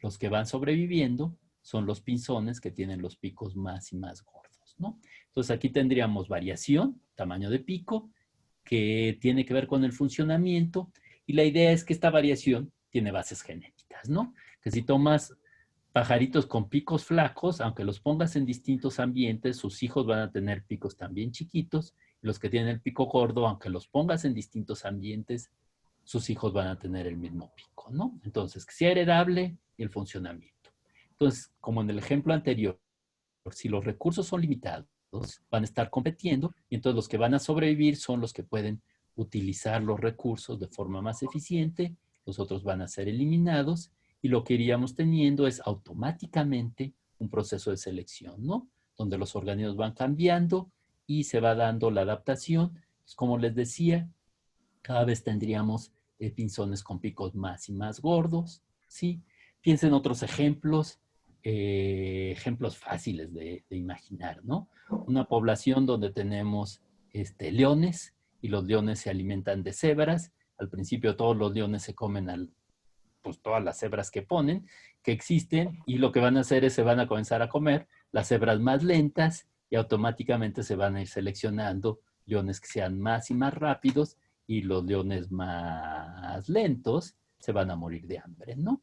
Los que van sobreviviendo son los pinzones que tienen los picos más y más gordos, ¿no? Entonces, aquí tendríamos variación, tamaño de pico, que tiene que ver con el funcionamiento y la idea es que esta variación tiene bases genéticas, ¿no? Que si tomas pajaritos con picos flacos, aunque los pongas en distintos ambientes, sus hijos van a tener picos también chiquitos y los que tienen el pico gordo, aunque los pongas en distintos ambientes, sus hijos van a tener el mismo pico, ¿no? Entonces, que sea heredable y el funcionamiento. Entonces, como en el ejemplo anterior, si los recursos son limitados, van a estar compitiendo y entonces los que van a sobrevivir son los que pueden utilizar los recursos de forma más eficiente, los otros van a ser eliminados y lo que iríamos teniendo es automáticamente un proceso de selección, ¿no? Donde los organismos van cambiando y se va dando la adaptación. Entonces, como les decía, cada vez tendríamos pinzones con picos más y más gordos, ¿sí? Piensen otros ejemplos, ejemplos fáciles de imaginar, ¿no? Una población donde tenemos leones y los leones se alimentan de cebras. Al principio todos los leones se comen pues, todas las cebras que ponen, que existen, y lo que van a hacer es se van a comenzar a comer las cebras más lentas y automáticamente se van a ir seleccionando leones que sean más y más rápidos y los leones más lentos se van a morir de hambre, ¿no?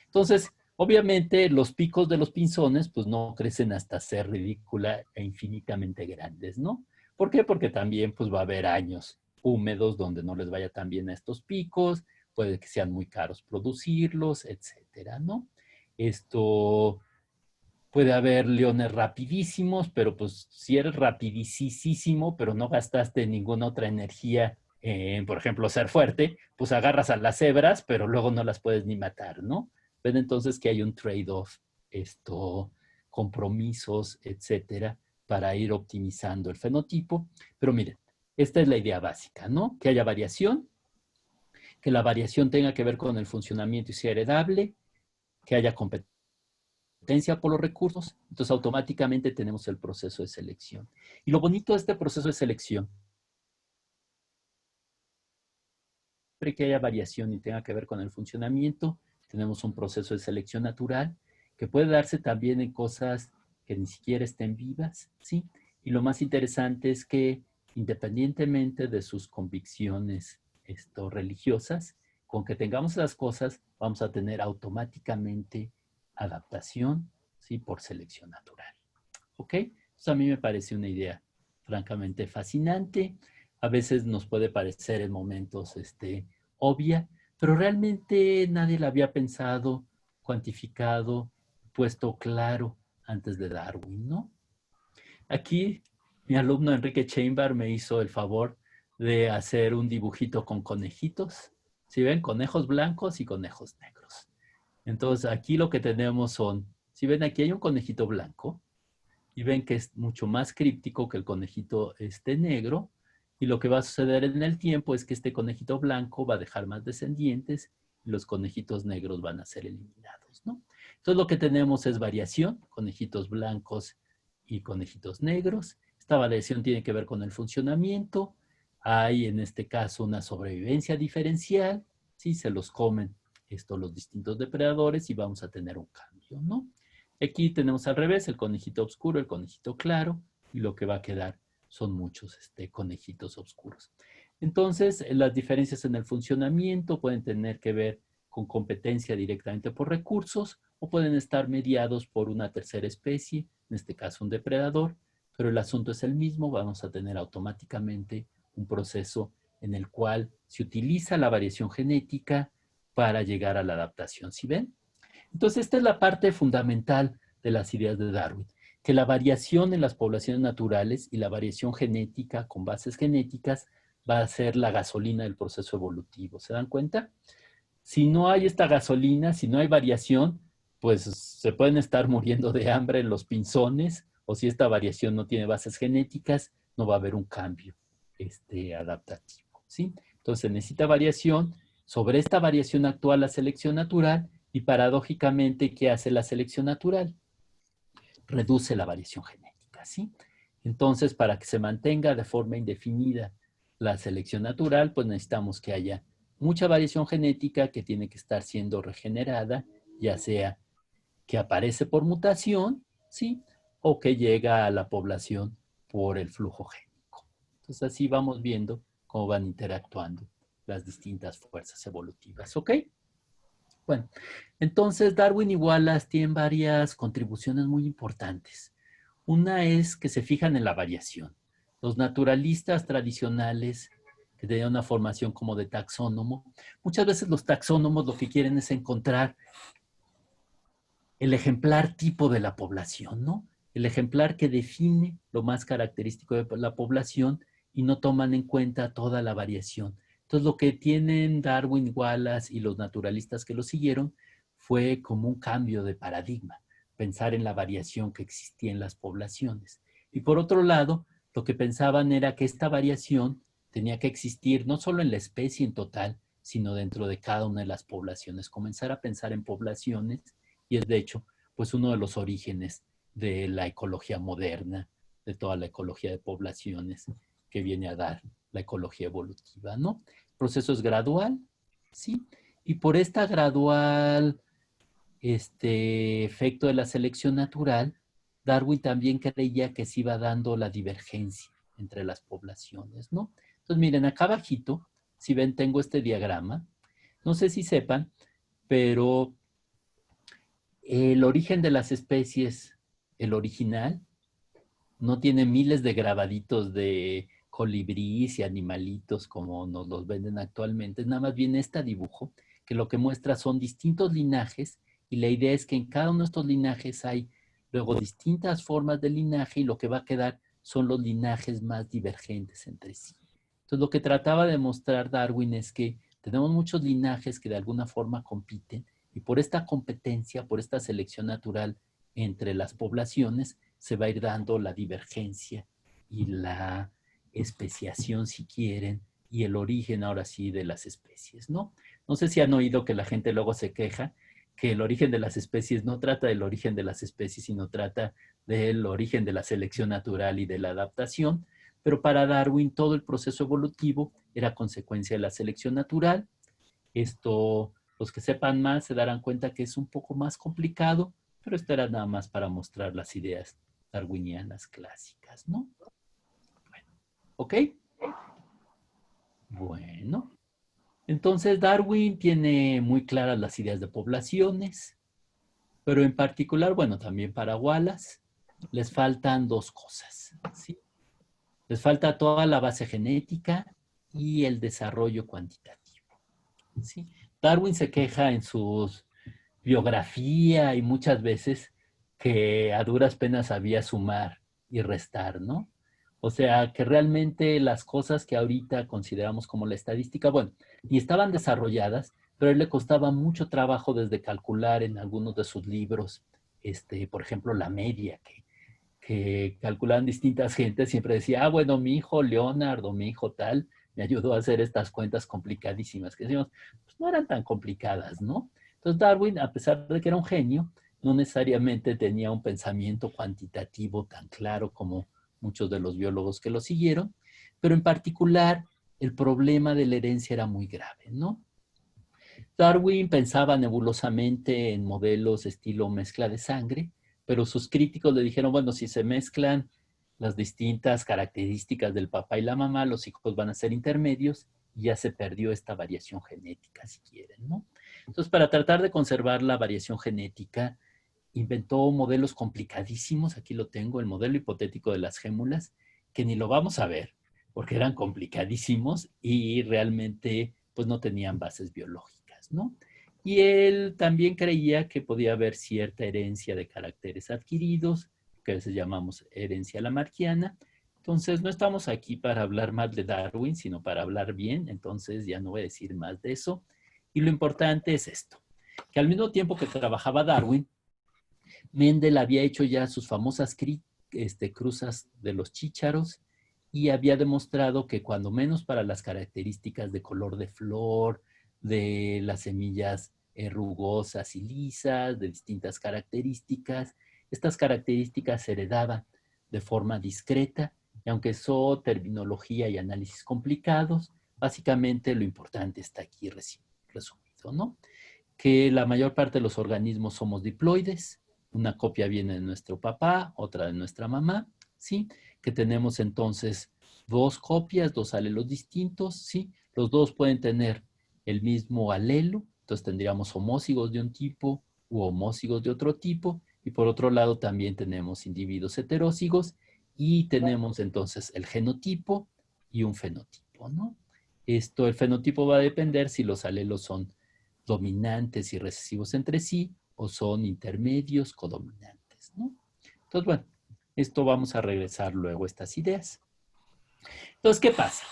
Entonces, obviamente, los picos de los pinzones, pues no crecen hasta ser ridícula e infinitamente grandes, ¿no? ¿Por qué? Porque también, pues va a haber años húmedos donde no les vaya tan bien a estos picos, puede que sean muy caros producirlos, etcétera, ¿no? Esto puede haber leones rapidísimos, pero pues si eres rapidísimo, pero no gastaste ninguna otra energía en, por ejemplo, ser fuerte, pues agarras a las cebras, pero luego no las puedes ni matar, ¿no? Ven entonces que hay un trade-off, compromisos, etcétera, para ir optimizando el fenotipo. Pero miren, esta es la idea básica, ¿no? Que haya variación, que la variación tenga que ver con el funcionamiento y sea heredable, que haya competencia por los recursos, entonces automáticamente tenemos el proceso de selección. Y lo bonito de este proceso de selección, siempre que haya variación y tenga que ver con el funcionamiento, tenemos un proceso de selección natural que puede darse también en cosas que ni siquiera estén vivas, ¿sí? Y lo más interesante es que independientemente de sus convicciones religiosas, con que tengamos esas cosas, vamos a tener automáticamente adaptación, ¿sí? Por selección natural. ¿Ok? Entonces a mí me parece una idea francamente fascinante. A veces nos puede parecer en momentos obvia, pero realmente nadie la había pensado, cuantificado, puesto claro antes de Darwin, ¿no? Aquí mi alumno Enrique Chamber me hizo el favor de hacer un dibujito con conejitos. ¿Sí ven? Conejos blancos y conejos negros. Entonces aquí lo que tenemos son, si ven aquí hay un conejito blanco y ven que es mucho más críptico que el conejito negro Y lo que va a suceder en el tiempo es que este conejito blanco va a dejar más descendientes y los conejitos negros van a ser eliminados, ¿no? Entonces lo que tenemos es variación, conejitos blancos y conejitos negros. Esta variación tiene que ver con el funcionamiento. Hay en este caso una sobrevivencia diferencial, ¿sí? Se los comen los distintos depredadores y vamos a tener un cambio, ¿no? Aquí tenemos al revés, el conejito oscuro, el conejito claro, y lo que va a quedar son muchos conejitos oscuros. Entonces, las diferencias en el funcionamiento pueden tener que ver con competencia directamente por recursos o pueden estar mediados por una tercera especie, en este caso un depredador, pero el asunto es el mismo, vamos a tener automáticamente un proceso en el cual se utiliza la variación genética para llegar a la adaptación. ¿Sí ven? Entonces, esta es la parte fundamental de las ideas de Darwin, que la variación en las poblaciones naturales y la variación genética con bases genéticas va a ser la gasolina del proceso evolutivo. ¿Se dan cuenta? Si no hay esta gasolina, si no hay variación, pues se pueden estar muriendo de hambre en los pinzones, o si esta variación no tiene bases genéticas, no va a haber un cambio adaptativo, ¿sí? Entonces se necesita variación. Sobre esta variación actúa la selección natural y paradójicamente, ¿qué hace la selección natural? Reduce la variación genética, ¿sí? Entonces, para que se mantenga de forma indefinida la selección natural, pues necesitamos que haya mucha variación genética que tiene que estar siendo regenerada, ya sea que aparece por mutación, ¿sí? O que llega a la población por el flujo génico. Entonces, así vamos viendo cómo van interactuando las distintas fuerzas evolutivas, ¿ok? Bueno, entonces Darwin y Wallace tienen varias contribuciones muy importantes. Una es que se fijan en la variación. Los naturalistas tradicionales que tenían una formación como de taxónomo, muchas veces los taxónomos lo que quieren es encontrar el ejemplar tipo de la población, ¿no? El ejemplar que define lo más característico de la población y no toman en cuenta toda la variación. Entonces, lo que tienen Darwin, Wallace y los naturalistas que lo siguieron fue como un cambio de paradigma, pensar en la variación que existía en las poblaciones. Y por otro lado, lo que pensaban era que esta variación tenía que existir no solo en la especie en total, sino dentro de cada una de las poblaciones. Comenzar a pensar en poblaciones y es de hecho pues uno de los orígenes de la ecología moderna, de toda la ecología de poblaciones que viene a dar la ecología evolutiva, ¿no? El proceso es gradual, ¿sí? Y por esta gradual efecto de la selección natural, Darwin también creía que se iba dando la divergencia entre las poblaciones, ¿no? Entonces, miren, acá abajito, si ven, tengo este diagrama. No sé si sepan, pero el origen de las especies, el original, no tiene miles de grabaditos de colibríes y animalitos como nos los venden actualmente. Nada más viene este dibujo que lo que muestra son distintos linajes y la idea es que en cada uno de estos linajes hay luego distintas formas de linaje y lo que va a quedar son los linajes más divergentes entre sí. Entonces lo que trataba de mostrar Darwin es que tenemos muchos linajes que de alguna forma compiten y por esta competencia, por esta selección natural entre las poblaciones, se va a ir dando la divergencia y la especiación, si quieren, y el origen ahora sí de las especies, ¿no? No sé si han oído que la gente luego se queja que el origen de las especies no trata del origen de las especies, sino trata del origen de la selección natural y de la adaptación, pero para Darwin todo el proceso evolutivo era consecuencia de la selección natural. Los que sepan más se darán cuenta que es un poco más complicado, pero esto era nada más para mostrar las ideas darwinianas clásicas, ¿no? Bueno, ¿ok? Bueno, entonces Darwin tiene muy claras las ideas de poblaciones, pero en particular, bueno, también para Wallace, les faltan dos cosas, ¿sí? Les falta toda la base genética y el desarrollo cuantitativo, ¿sí? Darwin se queja en sus biografía y muchas veces que a duras penas sabía sumar y restar, ¿no? O sea, que realmente las cosas que ahorita consideramos como la estadística, bueno, ni estaban desarrolladas, pero a él le costaba mucho trabajo desde calcular en algunos de sus libros, por ejemplo, la media, que que calculaban distintas gentes, siempre decía, ah, bueno, mi hijo Leonardo, mi hijo tal, me ayudó a hacer estas cuentas complicadísimas, que decíamos, pues no eran tan complicadas, ¿no? Entonces Darwin, a pesar de que era un genio, no necesariamente tenía un pensamiento cuantitativo tan claro como muchos de los biólogos que lo siguieron, pero en particular el problema de la herencia era muy grave, ¿no? Darwin pensaba nebulosamente en modelos estilo mezcla de sangre, pero sus críticos le dijeron, bueno, si se mezclan las distintas características del papá y la mamá, los hijos van a ser intermedios y ya se perdió esta variación genética, si quieren, ¿no? Entonces, para tratar de conservar la variación genética, inventó modelos complicadísimos. Aquí lo tengo, el modelo hipotético de las gémulas, que ni lo vamos a ver, porque eran complicadísimos y realmente pues no tenían bases biológicas, ¿no? Y él también creía que podía haber cierta herencia de caracteres adquiridos, que a veces llamamos herencia lamarckiana. Entonces, no estamos aquí para hablar mal de Darwin, sino para hablar bien. Entonces, ya no voy a decir más de eso. Y lo importante es esto, que al mismo tiempo que trabajaba Darwin, Mendel había hecho ya sus famosas cruzas de los chícharos y había demostrado que cuando menos para las características de color de flor, de las semillas rugosas y lisas, de distintas características, estas características se heredaban de forma discreta y aunque son terminología y análisis complicados, básicamente lo importante está aquí resumido, ¿no? Que la mayor parte de los organismos somos diploides, una copia viene de nuestro papá, otra de nuestra mamá, ¿sí? Que tenemos entonces dos copias, dos alelos distintos, ¿sí? Los dos pueden tener el mismo alelo, entonces tendríamos homózigos de un tipo u homózigos de otro tipo, y por otro lado también tenemos individuos heterózigos y tenemos entonces el genotipo y un fenotipo, ¿no? El fenotipo va a depender si los alelos son dominantes y recesivos entre sí o son intermedios codominantes, ¿no? Entonces, bueno, esto vamos a regresar luego a estas ideas. Entonces, ¿qué pasa?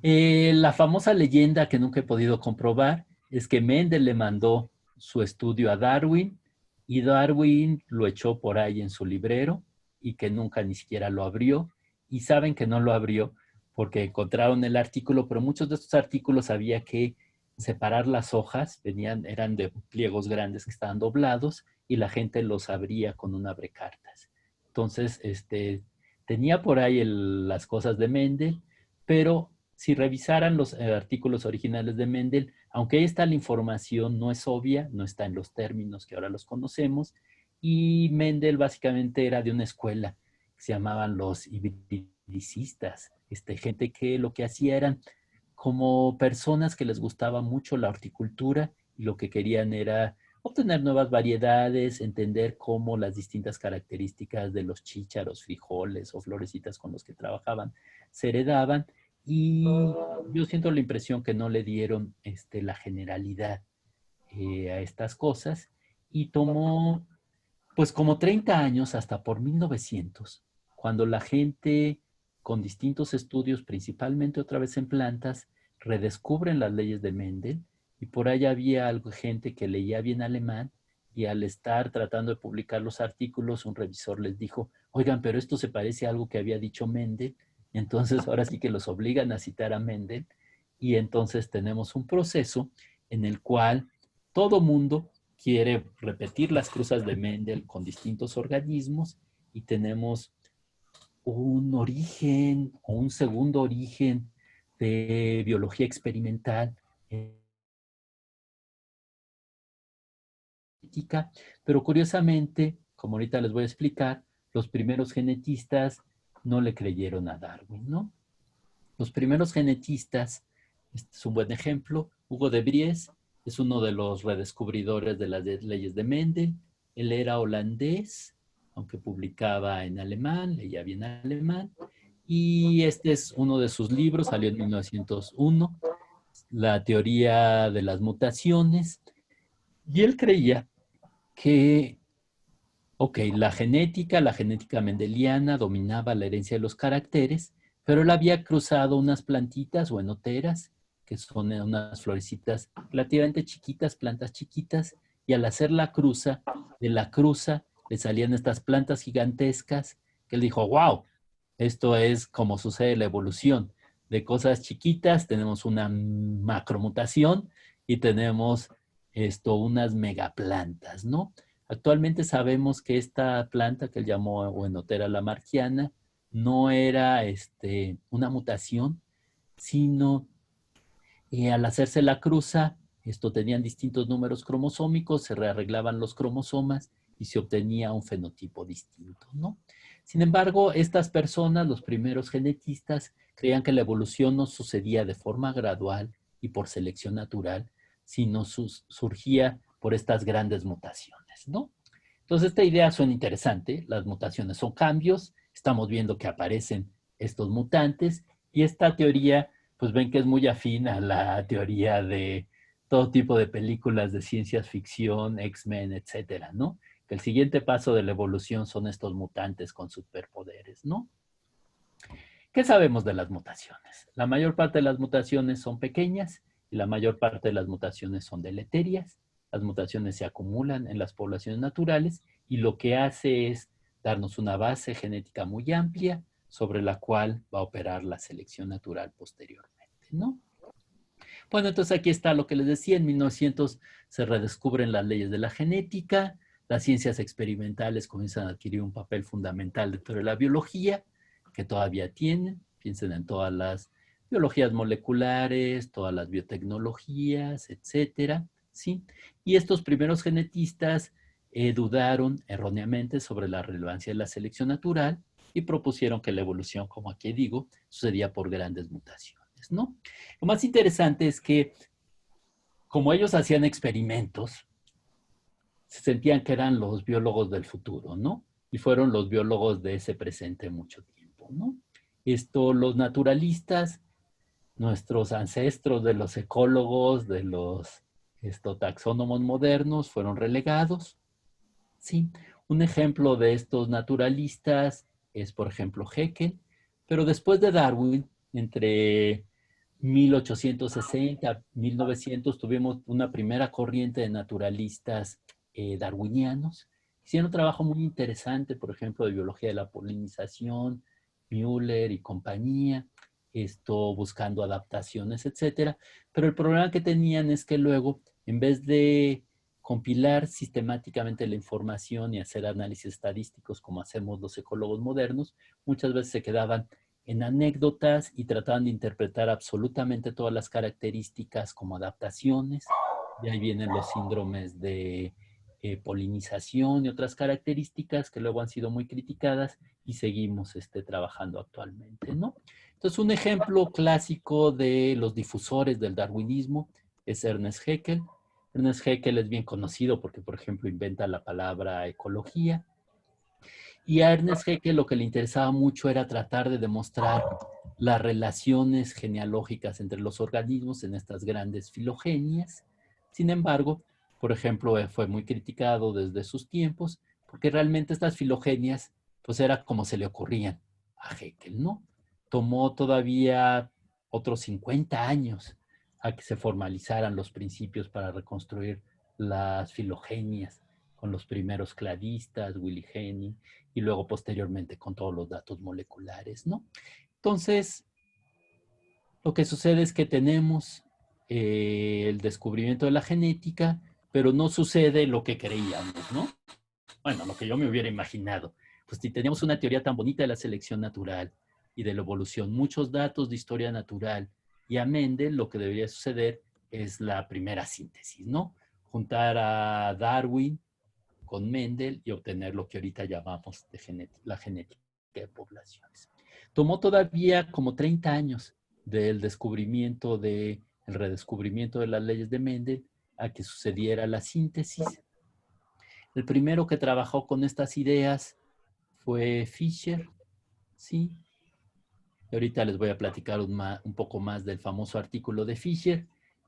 La famosa leyenda que nunca he podido comprobar es que Mendel le mandó su estudio a Darwin y Darwin lo echó por ahí en su librero y que nunca ni siquiera lo abrió. Y saben que no lo abrió porque encontraron el artículo, pero muchos de estos artículos había que separar las hojas, eran de pliegos grandes que estaban doblados y la gente los abría con un abrecartas. Entonces, tenía por ahí las cosas de Mendel, pero si revisaran los artículos originales de Mendel, aunque ahí está la información, no es obvia, no está en los términos que ahora los conocemos, y Mendel básicamente era de una escuela que se llamaban los hibridicistas, gente que lo que hacía eran como personas que les gustaba mucho la horticultura y lo que querían era obtener nuevas variedades, entender cómo las distintas características de los chícharos, frijoles o florecitas con los que trabajaban se heredaban. Y yo siento la impresión que no le dieron la generalidad a estas cosas y tomó pues como 30 años hasta por 1900, cuando la gente con distintos estudios, principalmente otra vez en plantas, redescubren las leyes de Mendel y por ahí había gente que leía bien alemán y al estar tratando de publicar los artículos, un revisor les dijo, oigan, pero esto se parece a algo que había dicho Mendel. Entonces ahora sí que los obligan a citar a Mendel y entonces tenemos un proceso en el cual todo mundo quiere repetir las cruzas de Mendel con distintos organismos y tenemos un origen o un segundo origen de biología experimental, pero curiosamente, como ahorita les voy a explicar, los primeros genetistas no le creyeron a Darwin, ¿no? Los primeros genetistas, este es un buen ejemplo, Hugo de Vries es uno de los redescubridores de las leyes de Mendel. Él era holandés, aunque publicaba en alemán, leía bien alemán, y este es uno de sus libros, salió en 1901, La teoría de las mutaciones, y él creía que, ok, la genética mendeliana dominaba la herencia de los caracteres, pero él había cruzado unas plantitas o enoteras, que son unas florecitas relativamente chiquitas, plantas chiquitas, y al hacer la cruza, de la cruza le salían estas plantas gigantescas, que él dijo, wow, esto es como sucede la evolución. De cosas chiquitas tenemos una macromutación y tenemos unas megaplantas, ¿no? Actualmente sabemos que esta planta que él llamó Oenotera lamarckiana no era una mutación, sino al hacerse la cruza, tenían distintos números cromosómicos, se rearreglaban los cromosomas y se obtenía un fenotipo distinto, ¿no? Sin embargo, estas personas, los primeros genetistas, creían que la evolución no sucedía de forma gradual y por selección natural, sino surgía por estas grandes mutaciones, ¿no? Entonces, esta idea suena interesante. Las mutaciones son cambios. Estamos viendo que aparecen estos mutantes y esta teoría, pues ven que es muy afín a la teoría de todo tipo de películas de ciencia ficción, X-Men, etcétera, ¿no? Que el siguiente paso de la evolución son estos mutantes con superpoderes, ¿no? ¿Qué sabemos de las mutaciones? La mayor parte de las mutaciones son pequeñas y la mayor parte de las mutaciones son deleterias. Las mutaciones se acumulan en las poblaciones naturales y lo que hace es darnos una base genética muy amplia sobre la cual va a operar la selección natural posteriormente, ¿no? Bueno, entonces aquí está lo que les decía. En 1900 se redescubren las leyes de la genética, las ciencias experimentales comienzan a adquirir un papel fundamental dentro de la biología, que todavía tienen. Piensen en todas las biologías moleculares, todas las biotecnologías, etcétera, ¿sí? Y estos primeros genetistas dudaron erróneamente sobre la relevancia de la selección natural y propusieron que la evolución, como aquí digo, sucedía por grandes mutaciones, ¿no? Lo más interesante es que, como ellos hacían experimentos, se sentían que eran los biólogos del futuro, ¿no? Y fueron los biólogos de ese presente mucho tiempo, ¿no? Los naturalistas, nuestros ancestros de los ecólogos, de los taxónomos modernos, fueron relegados, ¿sí? Un ejemplo de estos naturalistas es, por ejemplo, Haeckel, pero después de Darwin, entre 1860, 1900, tuvimos una primera corriente de naturalistas darwinianos. Hicieron un trabajo muy interesante, por ejemplo, de biología de la polinización, Müller y compañía, buscando adaptaciones, etcétera. Pero el problema que tenían es que luego, en vez de compilar sistemáticamente la información y hacer análisis estadísticos como hacemos los ecólogos modernos, muchas veces se quedaban en anécdotas y trataban de interpretar absolutamente todas las características como adaptaciones. De ahí vienen los síndromes de polinización y otras características que luego han sido muy criticadas y seguimos trabajando actualmente, ¿no? Entonces, un ejemplo clásico de los difusores del darwinismo es Ernest Haeckel. Ernest Haeckel es bien conocido porque, por ejemplo, inventa la palabra ecología. Y a Ernest Haeckel lo que le interesaba mucho era tratar de demostrar las relaciones genealógicas entre los organismos en estas grandes filogenias. Sin embargo, por ejemplo, fue muy criticado desde sus tiempos porque realmente estas filogenias pues era como se le ocurrían a Haeckel, ¿no? Tomó todavía otros 50 años a que se formalizaran los principios para reconstruir las filogenias con los primeros cladistas, Willy Hennig, y luego posteriormente con todos los datos moleculares, ¿no? Entonces, lo que sucede es que tenemos el descubrimiento de la genética, pero no sucede lo que creíamos, ¿no? Bueno, lo que yo me hubiera imaginado. Pues si teníamos una teoría tan bonita de la selección natural y de la evolución, muchos datos de historia natural, y a Mendel lo que debería suceder es la primera síntesis, ¿no? Juntar a Darwin con Mendel y obtener lo que ahorita llamamos de la genética de poblaciones. Tomó todavía como 30 años del descubrimiento el redescubrimiento de las leyes de Mendel a que sucediera la síntesis. El primero que trabajó con estas ideas fue Fischer, ¿sí? Y ahorita les voy a platicar un poco más del famoso artículo de Fischer,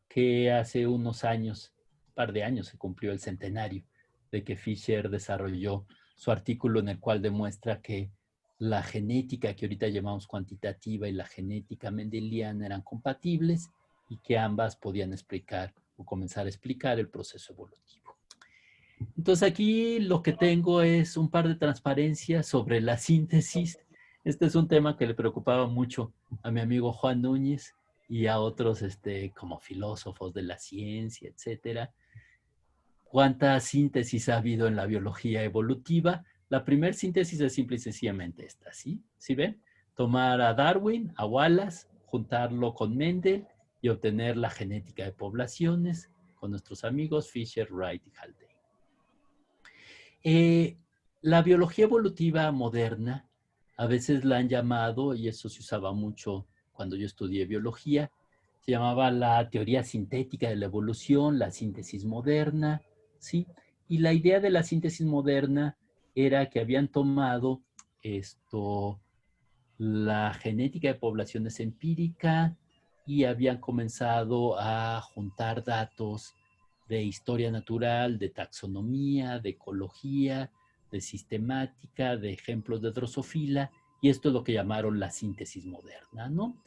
que hace unos años, un par de años, se cumplió el centenario de que Fischer desarrolló su artículo en el cual demuestra que la genética que ahorita llamamos cuantitativa y la genética mendeliana eran compatibles y que ambas podían explicar o comenzar a explicar el proceso evolutivo. Entonces aquí lo que tengo es un par de transparencias sobre la síntesis. Este es un tema que le preocupaba mucho a mi amigo Juan Núñez y a otros como filósofos de la ciencia, etcétera. ¿Cuánta síntesis ha habido en la biología evolutiva? La primera síntesis es simple y sencillamente esta, ¿sí? ¿Sí ven? Tomar a Darwin, a Wallace, juntarlo con Mendel y obtener la genética de poblaciones con nuestros amigos Fisher, Wright y Haldane. La biología evolutiva moderna, a veces la han llamado, y eso se usaba mucho cuando yo estudié biología, se llamaba la teoría sintética de la evolución, la síntesis moderna, ¿sí? Y la idea de la síntesis moderna era que habían tomado la genética de poblaciones empírica y habían comenzado a juntar datos de historia natural, de taxonomía, de ecología, de sistemática, de ejemplos de drosofila, y esto es lo que llamaron la síntesis moderna, ¿no?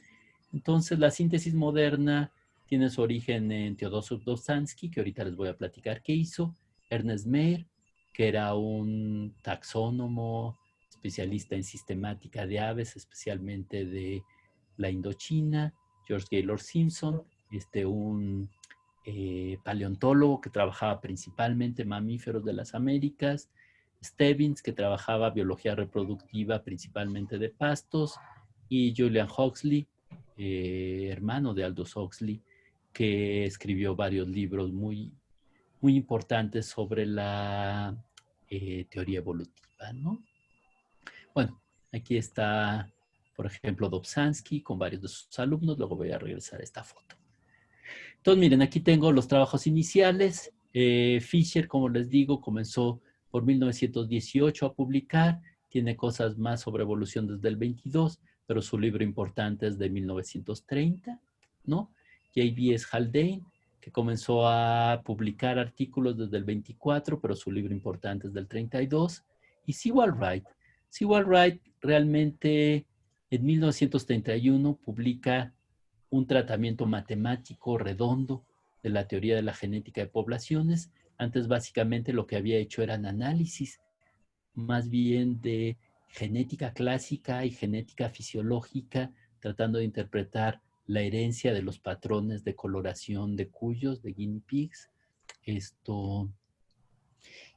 Entonces, la síntesis moderna tiene su origen en Teodosio Dobzhansky, que ahorita les voy a platicar qué hizo, Ernest Mayr, que era un taxónomo, especialista en sistemática de aves, especialmente de la Indochina, George Gaylord Simpson, un paleontólogo que trabajaba principalmente en mamíferos de las Américas, Stebbins, que trabajaba biología reproductiva principalmente de pastos, y Julian Huxley, hermano de Aldous Huxley, que escribió varios libros muy, muy importantes sobre la teoría evolutiva, ¿no? Bueno, aquí está, por ejemplo, Dobzhansky con varios de sus alumnos. Luego voy a regresar a esta foto. Entonces, miren, aquí tengo los trabajos iniciales. Fisher, como les digo, comenzó por 1918 a publicar. Tiene cosas más sobre evolución desde el 22, pero su libro importante es de 1930, ¿no? J.B.S. Haldane, que comenzó a publicar artículos desde el 24, pero su libro importante es del 32. Y Sewall Wright. Sewall Wright realmente en 1931 publica un tratamiento matemático redondo de la teoría de la genética de poblaciones. Antes básicamente lo que había hecho eran análisis más bien de genética clásica y genética fisiológica, tratando de interpretar la herencia de los patrones de coloración de cuyos, de guinea pigs.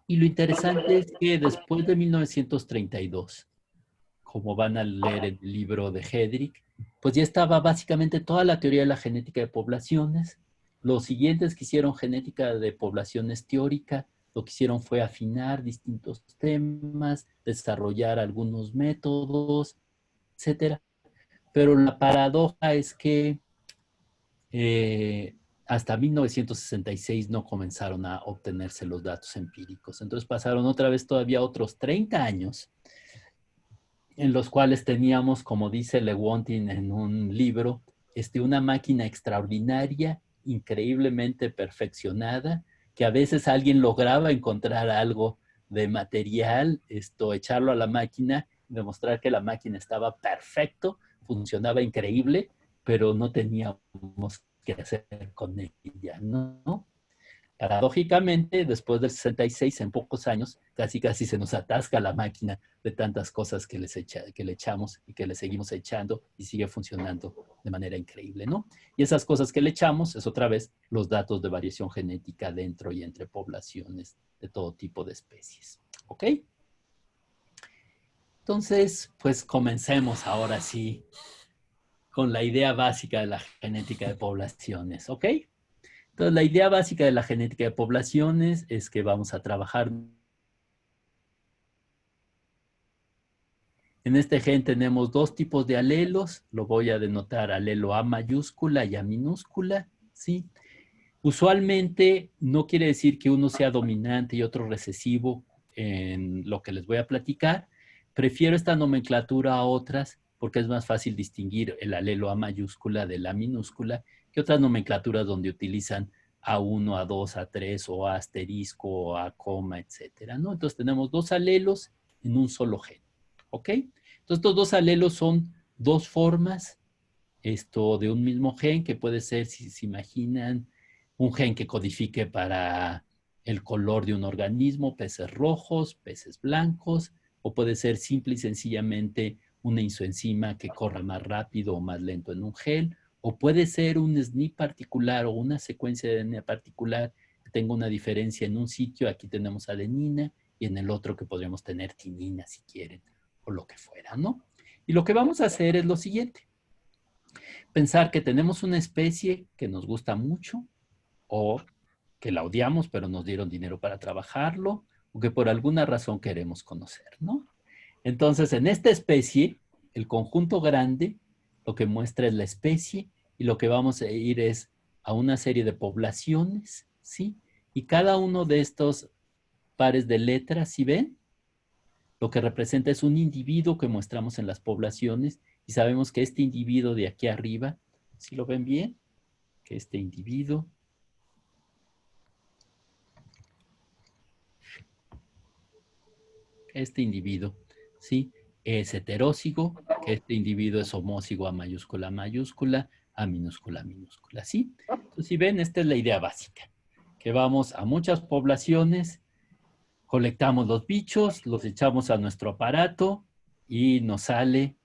Y lo interesante es que después de 1932, como van a leer en el libro de Hedrick, pues ya estaba básicamente toda la teoría de la genética de poblaciones. Los siguientes que hicieron genética de poblaciones teórica, lo que hicieron fue afinar distintos temas, desarrollar algunos métodos, etcétera. Pero la paradoja es que hasta 1966 no comenzaron a obtenerse los datos empíricos. Entonces pasaron otra vez todavía otros 30 años en los cuales teníamos, como dice Lewontin en un libro, una máquina extraordinaria, increíblemente perfeccionada, que a veces alguien lograba encontrar algo de material, echarlo a la máquina, demostrar que la máquina estaba perfecto, funcionaba increíble, pero no teníamos qué hacer con ella, ¿no? Paradójicamente, después del 66, en pocos años, casi se nos atasca la máquina de tantas cosas que le echamos y que le seguimos echando y sigue funcionando de manera increíble, ¿no? Y esas cosas que le echamos es otra vez los datos de variación genética dentro y entre poblaciones de todo tipo de especies, ¿ok? Entonces, pues comencemos ahora sí con la idea básica de la genética de poblaciones, ¿ok? Entonces, la idea básica de la genética de poblaciones es que vamos a trabajar. En este gen tenemos dos tipos de alelos. Lo voy a denotar alelo A mayúscula y A minúscula, ¿sí? Usualmente no quiere decir que uno sea dominante y otro recesivo en lo que les voy a platicar. Prefiero esta nomenclatura a otras porque es más fácil distinguir el alelo A mayúscula de la A minúscula que otras nomenclaturas donde utilizan A1, A2, A3 o A asterisco o A coma, etcétera, ¿no? Entonces tenemos dos alelos en un solo gen, ¿ok? Entonces estos dos alelos son dos formas de un mismo gen que puede ser, si se imaginan, un gen que codifique para el color de un organismo, peces rojos, peces blancos, o puede ser simple y sencillamente una isoenzima que corra más rápido o más lento en un gel, o puede ser un SNP particular o una secuencia de DNA particular que tenga una diferencia en un sitio. Aquí tenemos adenina y en el otro que podríamos tener timina si quieren, o lo que fuera, ¿no? Y lo que vamos a hacer es lo siguiente. Pensar que tenemos una especie que nos gusta mucho o que la odiamos pero nos dieron dinero para trabajarlo o que por alguna razón queremos conocer, ¿no? Entonces, en esta especie, el conjunto grande lo que muestra es la especie y lo que vamos a ir es a una serie de poblaciones, ¿sí? Y cada uno de estos pares de letras, ¿sí ven? Lo que representa es un individuo que muestramos en las poblaciones y sabemos que este individuo de aquí arriba, ¿sí lo ven bien? Que este individuo ¿sí? Es heterócigo, que este individuo es homócigo a minúscula, a minúscula, ¿sí? Entonces, si ven, esta es la idea básica, que vamos a muchas poblaciones, colectamos los bichos, los echamos a nuestro aparato y nos sale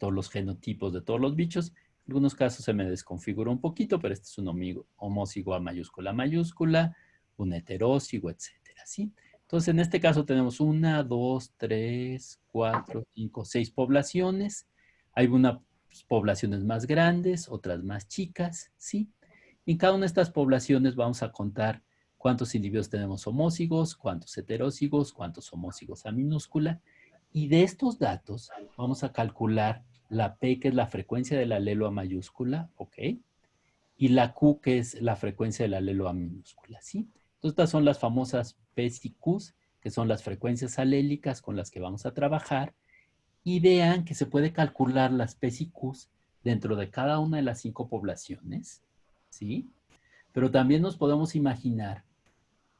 los genotipos de todos los bichos. En algunos casos se me desconfigura un poquito, pero este es un homócigo a minúscula, un heterócigo, etcétera, ¿sí? Entonces, en este caso tenemos 1, 2, 3, 4, 5, 6 poblaciones. Hay unas poblaciones más grandes, otras más chicas, ¿sí? Y en cada una de estas poblaciones vamos a contar cuántos individuos tenemos homózigos, cuántos heterócigos, cuántos homózigos a minúscula. Y de estos datos vamos a calcular la P, que es la frecuencia del alelo a mayúscula, ¿ok? Y la Q, que es la frecuencia del alelo a minúscula, ¿sí? Entonces, estas son las famosas P's y Q's, que son las frecuencias alélicas con las que vamos a trabajar. Y vean que se puede calcular las P's y Q's dentro de cada una de las 5 poblaciones, ¿sí? Pero también nos podemos imaginar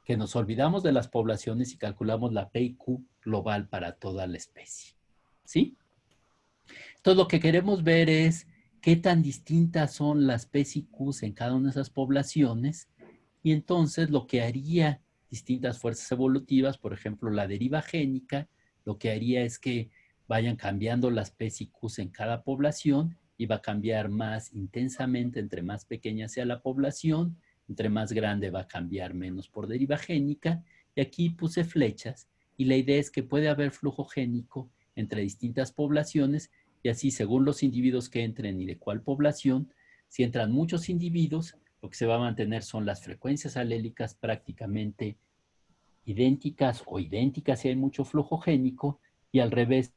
que nos olvidamos de las poblaciones y calculamos la P y Q global para toda la especie, ¿sí? Entonces, lo que queremos ver es qué tan distintas son las P's y Q's en cada una de esas poblaciones, y entonces lo que haría distintas fuerzas evolutivas, por ejemplo, la deriva génica, lo que haría es que vayan cambiando las P's y Q's en cada población y va a cambiar más intensamente entre más pequeña sea la población, entre más grande va a cambiar menos por deriva génica, y aquí puse flechas, y la idea es que puede haber flujo génico entre distintas poblaciones, y así según los individuos que entren y de cuál población, si entran muchos individuos, lo que se va a mantener son las frecuencias alélicas prácticamente idénticas o idénticas si hay mucho flujo génico, y al revés,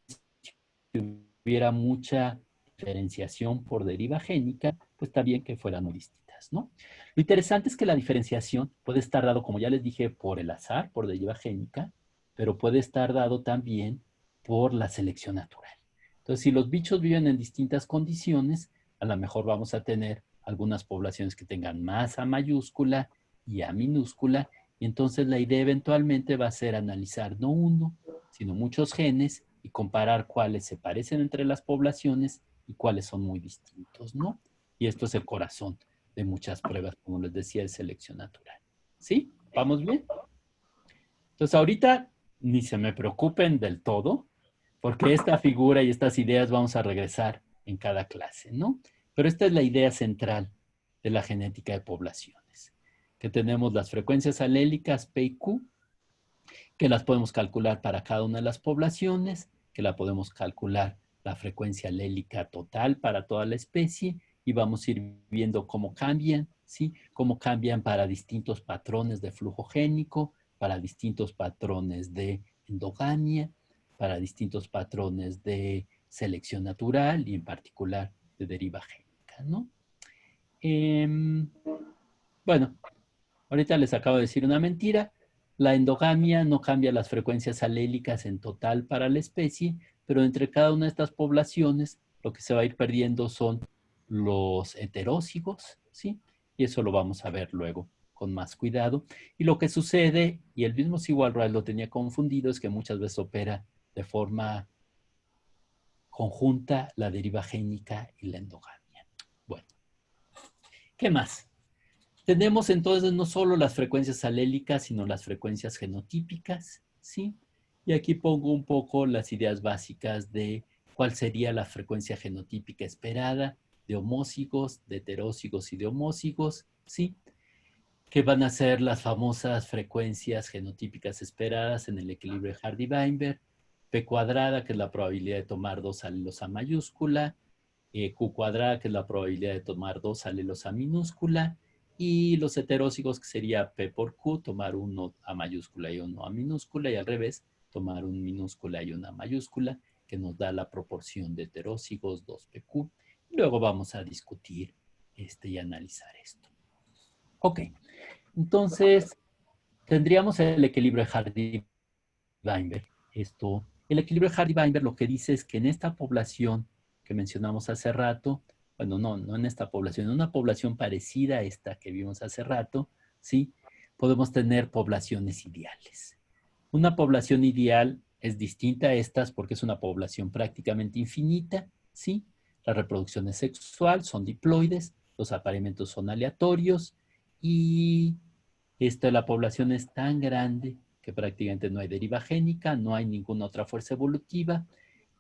si hubiera mucha diferenciación por deriva génica, pues también que fueran muy distintas, ¿no? Lo interesante es que la diferenciación puede estar dado, como ya les dije, por el azar, por deriva génica, pero puede estar dado también por la selección natural. Entonces, si los bichos viven en distintas condiciones, a lo mejor vamos a tener algunas poblaciones que tengan más A mayúscula y A minúscula, y entonces la idea eventualmente va a ser analizar no uno, sino muchos genes y comparar cuáles se parecen entre las poblaciones y cuáles son muy distintos, ¿no? Y esto es el corazón de muchas pruebas, como les decía, de selección natural. ¿Sí? ¿Vamos bien? Entonces ahorita ni se me preocupen del todo, porque esta figura y estas ideas vamos a regresar en cada clase, ¿no? Pero esta es la idea central de la genética de poblaciones, que tenemos las frecuencias alélicas P y Q, que las podemos calcular para cada una de las poblaciones, que la podemos calcular la frecuencia alélica total para toda la especie, y vamos a ir viendo cómo cambian, ¿sí? Cómo cambian para distintos patrones de flujo génico, para distintos patrones de endogamia, para distintos patrones de selección natural y en particular de deriva génica, ¿no? Bueno, ahorita les acabo de decir una mentira. La endogamia no cambia las frecuencias alélicas en total para la especie, pero entre cada una de estas poblaciones lo que se va a ir perdiendo son los heterócigos, ¿sí? Y eso lo vamos a ver luego con más cuidado. Y lo que sucede, y el mismo Sewall Wright lo tenía confundido, es que muchas veces opera de forma conjunta la deriva génica y la endogamia. Bueno, ¿qué más? Tenemos entonces no solo las frecuencias alélicas, sino las frecuencias genotípicas, ¿sí? Y aquí pongo un poco las ideas básicas de cuál sería la frecuencia genotípica esperada de homózigos, de heterózigos y de homózigos, ¿sí? Que van a ser las famosas frecuencias genotípicas esperadas en el equilibrio de Hardy-Weinberg, P cuadrada, que es la probabilidad de tomar dos alelos A mayúscula, Q cuadrada, que es la probabilidad de tomar dos alelos A minúscula, y los heterózigos, que sería P por Q, tomar uno A mayúscula y uno A minúscula, y al revés, tomar un minúscula y una mayúscula, que nos da la proporción de heterózigos 2PQ. Y luego vamos a discutir y analizar esto. Ok, entonces tendríamos el equilibrio de Hardy-Weinberg. El equilibrio de Hardy-Weinberg lo que dice es que en esta población que mencionamos hace rato, bueno, no en esta población, en una población parecida a esta que vimos hace rato, ¿sí? Podemos tener poblaciones ideales. Una población ideal es distinta a estas porque es una población prácticamente infinita, ¿sí? La reproducción es sexual, son diploides, los apareamientos son aleatorios y la población es tan grande que prácticamente no hay deriva génica, no hay ninguna otra fuerza evolutiva.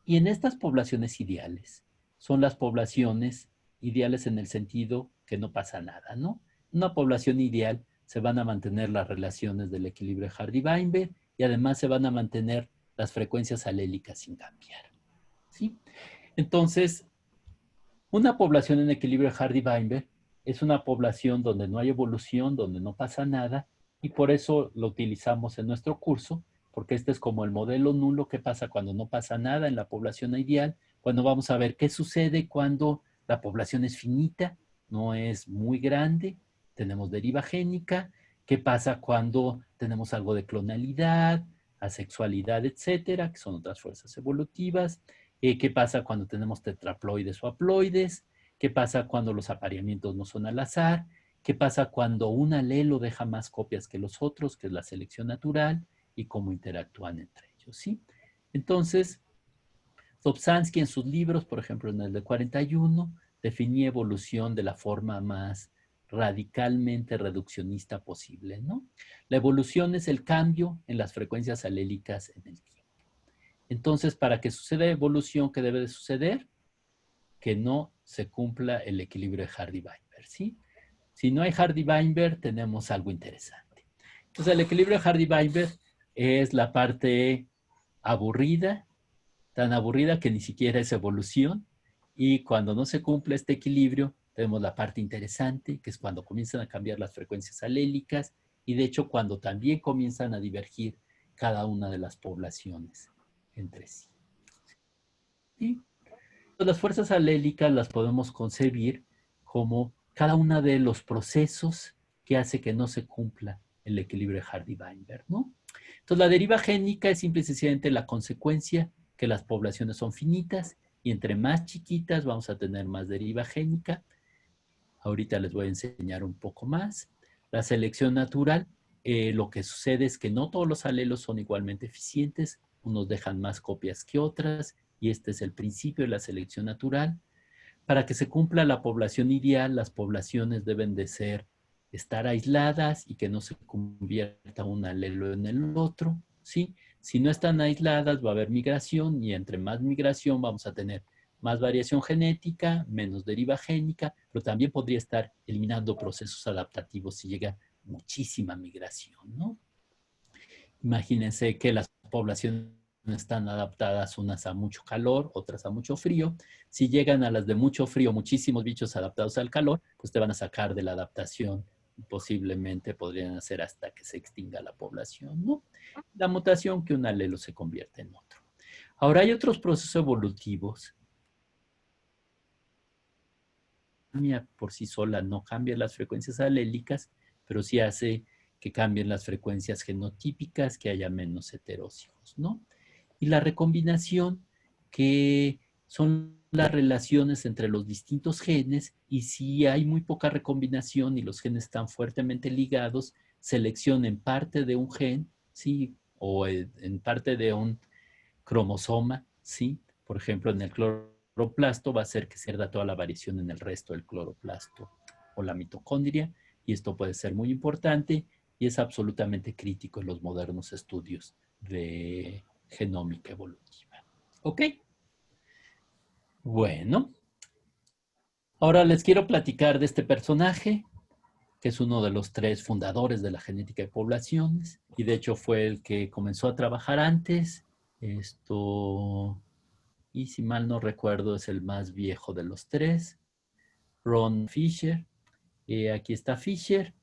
Y en estas poblaciones ideales, son las poblaciones ideales en el sentido que no pasa nada, ¿no? En una población ideal se van a mantener las relaciones del equilibrio de Hardy-Weinberg y además se van a mantener las frecuencias alélicas sin cambiar, ¿sí? Entonces, una población en equilibrio de Hardy-Weinberg es una población donde no hay evolución, donde no pasa nada, y por eso lo utilizamos en nuestro curso, porque este es como el modelo nulo que pasa cuando no pasa nada en la población ideal, cuando vamos a ver qué sucede cuando la población es finita, no es muy grande, tenemos deriva génica, qué pasa cuando tenemos algo de clonalidad, asexualidad, etcétera, que son otras fuerzas evolutivas, qué pasa cuando tenemos tetraploides o haploides, qué pasa cuando los apareamientos no son al azar, qué pasa cuando un alelo deja más copias que los otros, que es la selección natural, y cómo interactúan entre ellos, ¿sí? Entonces, Dobzhansky en sus libros, por ejemplo en el de 41, definía evolución de la forma más radicalmente reduccionista posible, ¿no? La evolución es el cambio en las frecuencias alélicas en el tiempo. Entonces, para que suceda evolución, ¿qué debe de suceder? Que no se cumpla el equilibrio de Hardy-Weinberg, ¿sí? Si no hay Hardy-Weinberg, tenemos algo interesante. Entonces, el equilibrio de Hardy-Weinberg es la parte aburrida, tan aburrida que ni siquiera es evolución, y cuando no se cumple este equilibrio, tenemos la parte interesante, que es cuando comienzan a cambiar las frecuencias alélicas, y de hecho cuando también comienzan a divergir cada una de las poblaciones entre sí. ¿Sí? Las fuerzas alélicas las podemos concebir como cada una de los procesos que hace que no se cumpla el equilibrio de Hardy-Weinberg, ¿no? Entonces, la deriva génica es simple y sencillamente la consecuencia que las poblaciones son finitas y entre más chiquitas vamos a tener más deriva génica. Ahorita les voy a enseñar un poco más. La selección natural, lo que sucede es que no todos los alelos son igualmente eficientes, unos dejan más copias que otras, y este es el principio de la selección natural. Para que se cumpla la población ideal, las poblaciones deben de estar aisladas y que no se convierta un alelo en el otro, ¿sí? Si no están aisladas, va a haber migración y entre más migración vamos a tener más variación genética, menos deriva génica, pero también podría estar eliminando procesos adaptativos si llega muchísima migración, ¿no? Imagínense que las poblaciones están adaptadas unas a mucho calor, otras a mucho frío. Si llegan a las de mucho frío, muchísimos bichos adaptados al calor, pues te van a sacar de la adaptación. Posiblemente podrían hacer hasta que se extinga la población, ¿no? La mutación que un alelo se convierte en otro. Ahora hay otros procesos evolutivos. Por sí sola no cambia las frecuencias alélicas, pero sí hace que cambien las frecuencias genotípicas, que haya menos heterózigos, ¿no? Y la recombinación, que son las relaciones entre los distintos genes, y si hay muy poca recombinación y los genes están fuertemente ligados, selección en parte de un gen, ¿sí? O en parte de un cromosoma, ¿sí? Por ejemplo, en el cloroplasto va a hacer que se pierda toda la variación en el resto del cloroplasto o la mitocondria, y esto puede ser muy importante y es absolutamente crítico en los modernos estudios de genómica evolutiva. ¿Ok? Bueno, ahora les quiero platicar de este personaje, que es uno de los 3 fundadores de la genética de poblaciones, y de hecho fue el que comenzó a trabajar antes. Y si mal no recuerdo, es el más viejo de los 3, Ron Fisher. Aquí está Fisher.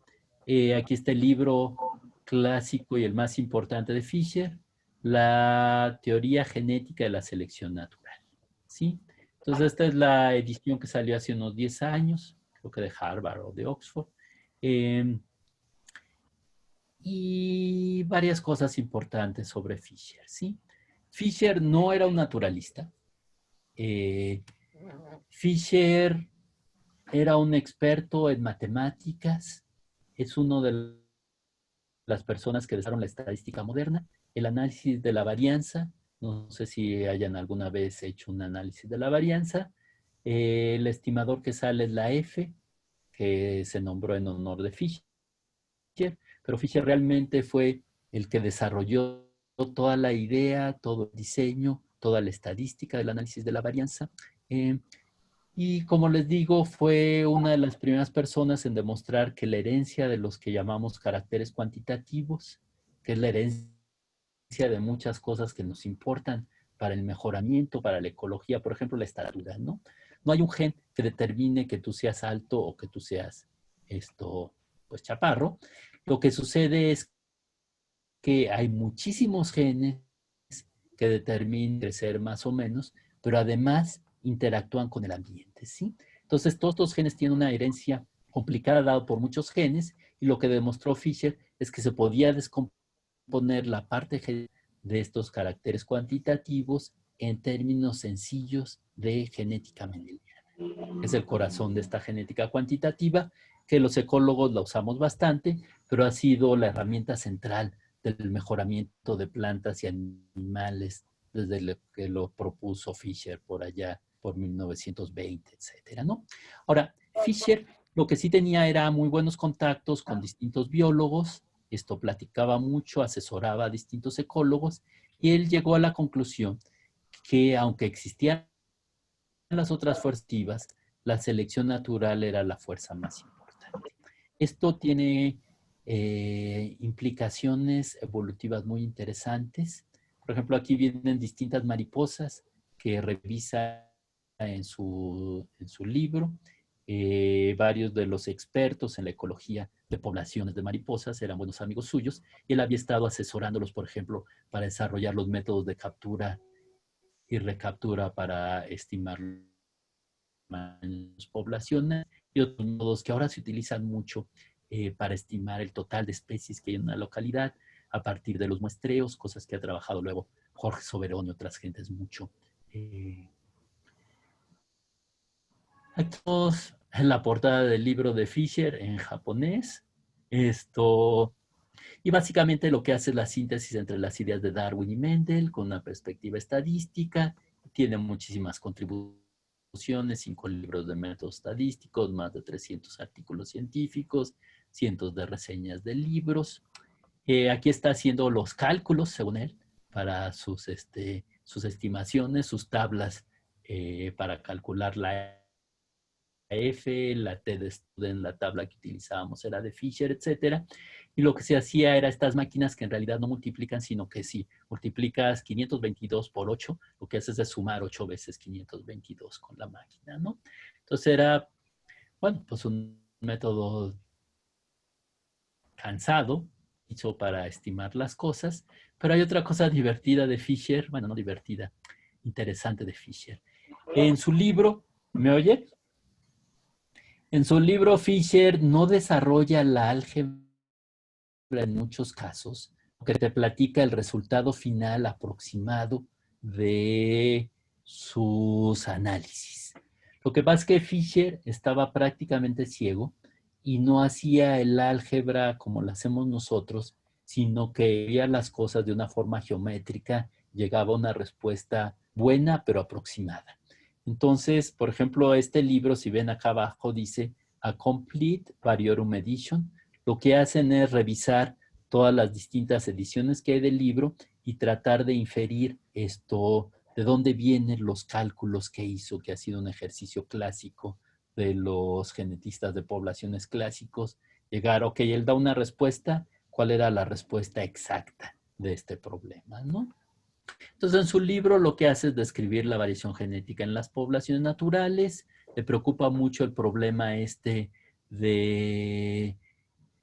Aquí está el libro clásico y el más importante de Fisher, la teoría genética de la selección natural. ¿Sí? Entonces, esta es la edición que salió hace unos 10 años, creo que de Harvard o de Oxford. Y varias cosas importantes sobre Fisher, ¿sí? Fisher no era un naturalista. Fisher era un experto en matemáticas. Es uno de las personas que desarrollaron la estadística moderna, el análisis de la varianza. No sé si hayan alguna vez hecho un análisis de la varianza. El estimador que sale es la F, que se nombró en honor de Fisher, pero Fisher realmente fue el que desarrolló toda la idea, todo el diseño, toda la estadística del análisis de la varianza. Y como les digo, fue una de las primeras personas en demostrar que la herencia de los que llamamos caracteres cuantitativos, que es la herencia de muchas cosas que nos importan para el mejoramiento, para la ecología, por ejemplo, la estatura, ¿no? No hay un gen que determine que tú seas alto o que tú seas pues chaparro. Lo que sucede es que hay muchísimos genes que determinan crecer más o menos, pero además interactúan con el ambiente, ¿sí? Entonces, todos estos genes tienen una herencia complicada dada por muchos genes, y lo que demostró Fisher es que se podía descomponer la parte genética de estos caracteres cuantitativos en términos sencillos de genética mendeliana. Es el corazón de esta genética cuantitativa, que los ecólogos la usamos bastante, pero ha sido la herramienta central del mejoramiento de plantas y animales desde que lo propuso Fisher por allá, por 1920, etcétera, ¿no? Ahora, Fisher lo que sí tenía era muy buenos contactos con distintos biólogos, esto platicaba mucho, asesoraba a distintos ecólogos, y él llegó a la conclusión que aunque existían las otras fuerzas activas, la selección natural era la fuerza más importante. Esto tiene implicaciones evolutivas muy interesantes. Por ejemplo, aquí vienen distintas mariposas que revisa en su libro. Varios de los expertos en la ecología de poblaciones de mariposas eran buenos amigos suyos, y él había estado asesorándolos, por ejemplo, para desarrollar los métodos de captura y recaptura para estimar las poblaciones, y otros modos que ahora se utilizan mucho para estimar el total de especies que hay en una localidad a partir de los muestreos, cosas que ha trabajado luego Jorge Soberón y otras gentes mucho. Aquí tenemos la portada del libro de Fisher en japonés. Y básicamente lo que hace es la síntesis entre las ideas de Darwin y Mendel con una perspectiva estadística. Tiene muchísimas contribuciones, 5 libros de métodos estadísticos, más de 300 artículos científicos, cientos de reseñas de libros. Aquí está haciendo los cálculos, según él, para sus estimaciones, sus tablas para calcular la F, la T de Student, la tabla que utilizábamos era de Fisher, etcétera. Y lo que se hacía era estas máquinas que en realidad no multiplican, sino que si multiplicas 522 por 8, lo que haces es sumar 8 veces 522 con la máquina, ¿no? Entonces era, bueno, pues un método cansado, hecho para estimar las cosas, pero hay otra cosa divertida de Fisher, bueno, no divertida, interesante de Fisher. En su libro, ¿me oye? En su libro, Fisher no desarrolla la álgebra en muchos casos, porque te platica el resultado final aproximado de sus análisis. Lo que pasa es que Fisher estaba prácticamente ciego y no hacía el álgebra como la hacemos nosotros, sino que veía las cosas de una forma geométrica, llegaba a una respuesta buena pero aproximada. Entonces, por ejemplo, este libro, si ven acá abajo, dice A Complete Variorum Edition. Lo que hacen es revisar todas las distintas ediciones que hay del libro y tratar de inferir esto, de dónde vienen los cálculos que hizo, que ha sido un ejercicio clásico de los genetistas de poblaciones clásicos. Llegar, ok, él da una respuesta, ¿cuál era la respuesta exacta de este problema, ¿no? Entonces, en su libro lo que hace es describir la variación genética en las poblaciones naturales. Le preocupa mucho el problema este de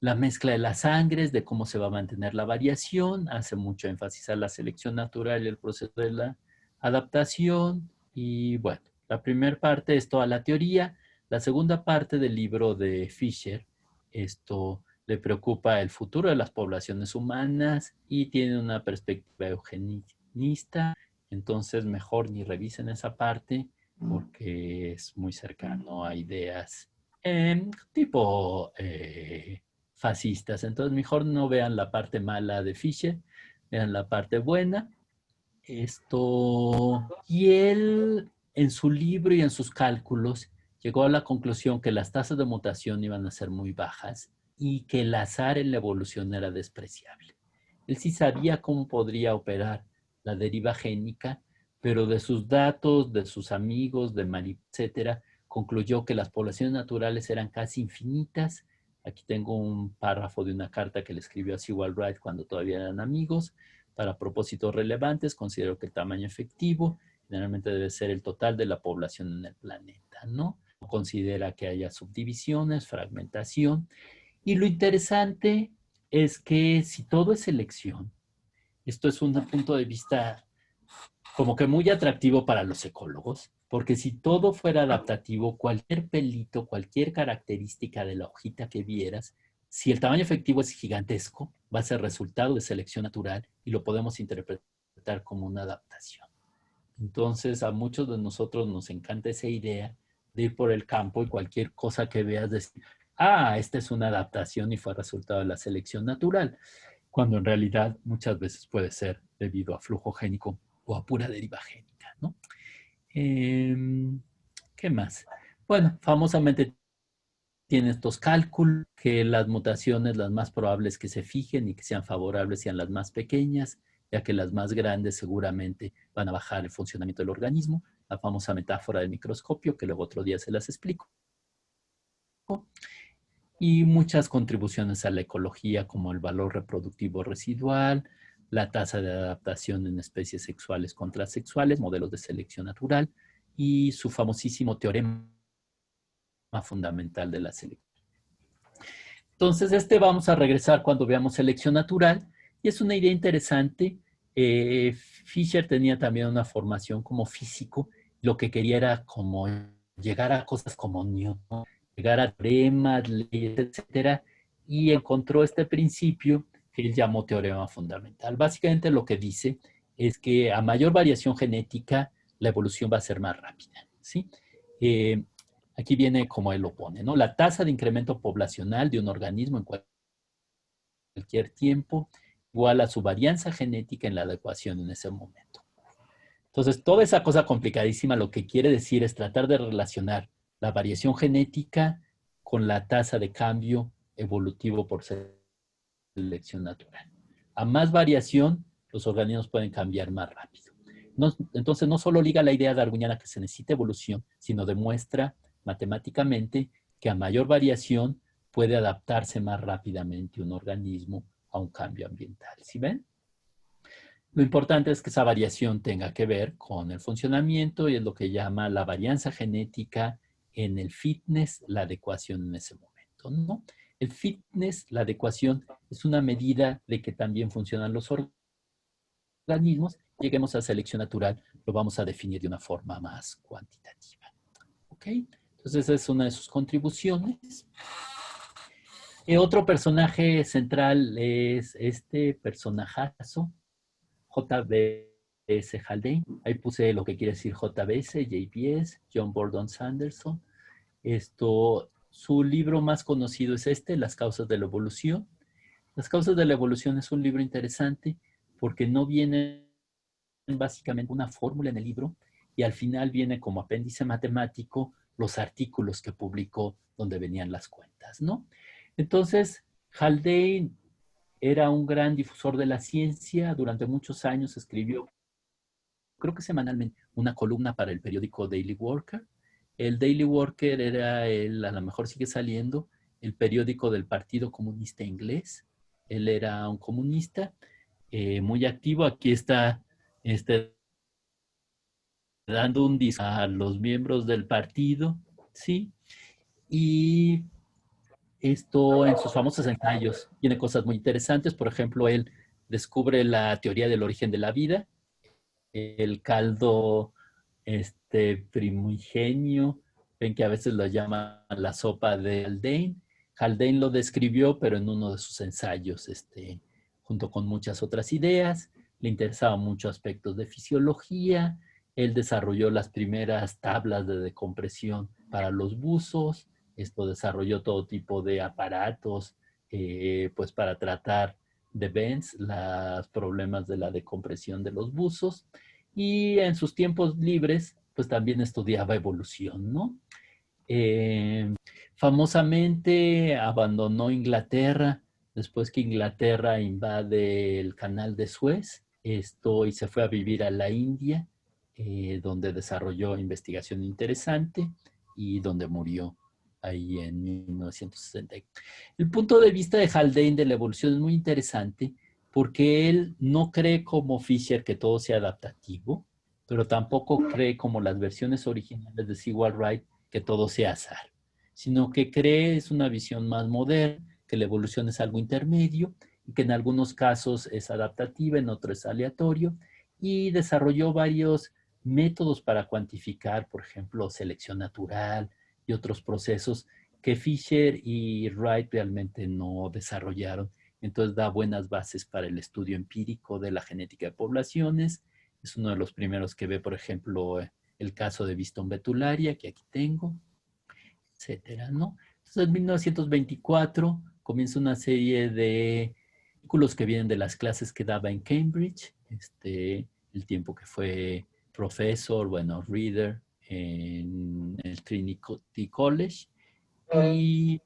la mezcla de las sangres, de cómo se va a mantener la variación. Hace mucho énfasis a la selección natural y el proceso de la adaptación. Y bueno, la primera parte es toda la teoría. La segunda parte del libro de Fisher, esto le preocupa el futuro de las poblaciones humanas y tiene una perspectiva eugenista. Entonces, mejor ni revisen esa parte porque es muy cercano a ideas tipo fascistas. Entonces, mejor no vean la parte mala de Fisher, vean la parte buena. Y él, en su libro y en sus cálculos, llegó a la conclusión que las tasas de mutación iban a ser muy bajas y que el azar en la evolución era despreciable. Él sí sabía cómo podría operar la deriva génica, pero de sus datos, de sus amigos, de Mari, etcétera, concluyó que las poblaciones naturales eran casi infinitas. Aquí tengo un párrafo de una carta que le escribió a Sewall Wright cuando todavía eran amigos. Para propósitos relevantes, considero que el tamaño efectivo generalmente debe ser el total de la población en el planeta, ¿no? Considera que haya subdivisiones, fragmentación. Y lo interesante es que si todo es selección, esto es un punto de vista como que muy atractivo para los ecólogos, porque si todo fuera adaptativo, cualquier pelito, cualquier característica de la hojita que vieras, si el tamaño efectivo es gigantesco, va a ser resultado de selección natural y lo podemos interpretar como una adaptación. Entonces, a muchos de nosotros nos encanta esa idea de ir por el campo y cualquier cosa que veas decir, ah, esta es una adaptación y fue resultado de la selección natural, cuando en realidad muchas veces puede ser debido a flujo génico o a pura deriva génica, ¿no? ¿Qué más? Bueno, famosamente tiene estos cálculos, que las mutaciones, las más probables que se fijen y que sean favorables sean las más pequeñas, ya que las más grandes seguramente van a bajar el funcionamiento del organismo. La famosa metáfora del microscopio, que luego otro día se las explico. Y muchas contribuciones a la ecología, como el valor reproductivo residual, la tasa de adaptación en especies sexuales contra sexuales, modelos de selección natural, y su famosísimo teorema fundamental de la selección. Entonces, vamos a regresar cuando veamos selección natural, y es una idea interesante. Fisher tenía también una formación como físico, lo que quería era como llegar a cosas como Newton, llegar a teoremas, leyes, etcétera, y encontró este principio que él llamó teorema fundamental. Básicamente lo que dice es que a mayor variación genética, la evolución va a ser más rápida, ¿sí? Aquí viene como él lo pone, ¿no? La tasa de incremento poblacional de un organismo en cualquier tiempo igual a su varianza genética en la adecuación en ese momento. Entonces, toda esa cosa complicadísima lo que quiere decir es tratar de relacionar la variación genética con la tasa de cambio evolutivo por selección natural. A más variación, los organismos pueden cambiar más rápido. Entonces, no solo liga la idea darwiniana que se necesita evolución, sino demuestra matemáticamente que a mayor variación puede adaptarse más rápidamente un organismo a un cambio ambiental. ¿Sí ven? Lo importante es que esa variación tenga que ver con el funcionamiento y es lo que llama la varianza genética en el fitness, la adecuación en ese momento, ¿no? El fitness, la adecuación, es una medida de que también funcionan los organismos. Lleguemos a selección natural, lo vamos a definir de una forma más cuantitativa. ¿Ok? Entonces, esa es una de sus contribuciones. Otro personaje central es este personajazo, J.B.S. Haldane. Ahí puse lo que quiere decir JBS, JBS, John Burdon Sanderson. Su libro más conocido es Las causas de la evolución. Las causas de la evolución es un libro interesante porque no viene básicamente una fórmula en el libro y al final viene como apéndice matemático los artículos que publicó donde venían las cuentas, ¿no? Entonces, Haldane era un gran difusor de la ciencia. Durante muchos años escribió, creo que semanalmente, una columna para el periódico Daily Worker. El Daily Worker era, a lo mejor sigue saliendo, el periódico del Partido Comunista Inglés. Él era un comunista muy activo. Aquí está dando un disco a los miembros del partido, ¿sí? Y esto en sus famosos ensayos tiene cosas muy interesantes. Por ejemplo, él descubre la teoría del origen de la vida, el caldo primigenio, ven que a veces lo llaman la sopa de Haldane. Haldane lo describió, pero en uno de sus ensayos, junto con muchas otras ideas. Le interesaban mucho aspectos de fisiología. Él desarrolló las primeras tablas de decompresión para los buzos. Esto desarrolló todo tipo de aparatos, pues para tratar de Benz, los problemas de la decompresión de los buzos. Y en sus tiempos libres, pues también estudiaba evolución, ¿no? Famosamente abandonó Inglaterra después que Inglaterra invade el canal de Suez, y se fue a vivir a la India, donde desarrolló investigación interesante y donde murió ahí en 1960. El punto de vista de Haldane de la evolución es muy interesante porque él no cree como Fisher que todo sea adaptativo, pero tampoco cree como las versiones originales de Sewall Wright que todo sea azar, sino que cree, es una visión más moderna, que la evolución es algo intermedio y que en algunos casos es adaptativa, en otros es aleatorio, y desarrolló varios métodos para cuantificar, por ejemplo, selección natural y otros procesos que Fisher y Wright realmente no desarrollaron. Entonces da buenas bases para el estudio empírico de la genética de poblaciones. Es uno de los primeros que ve, por ejemplo, el caso de Viston betularia, que aquí tengo, etcétera, ¿no? Entonces, en 1924 comienza una serie de artículos que vienen de las clases que daba en Cambridge, el tiempo que fue profesor, bueno, reader en el Trinity College. Y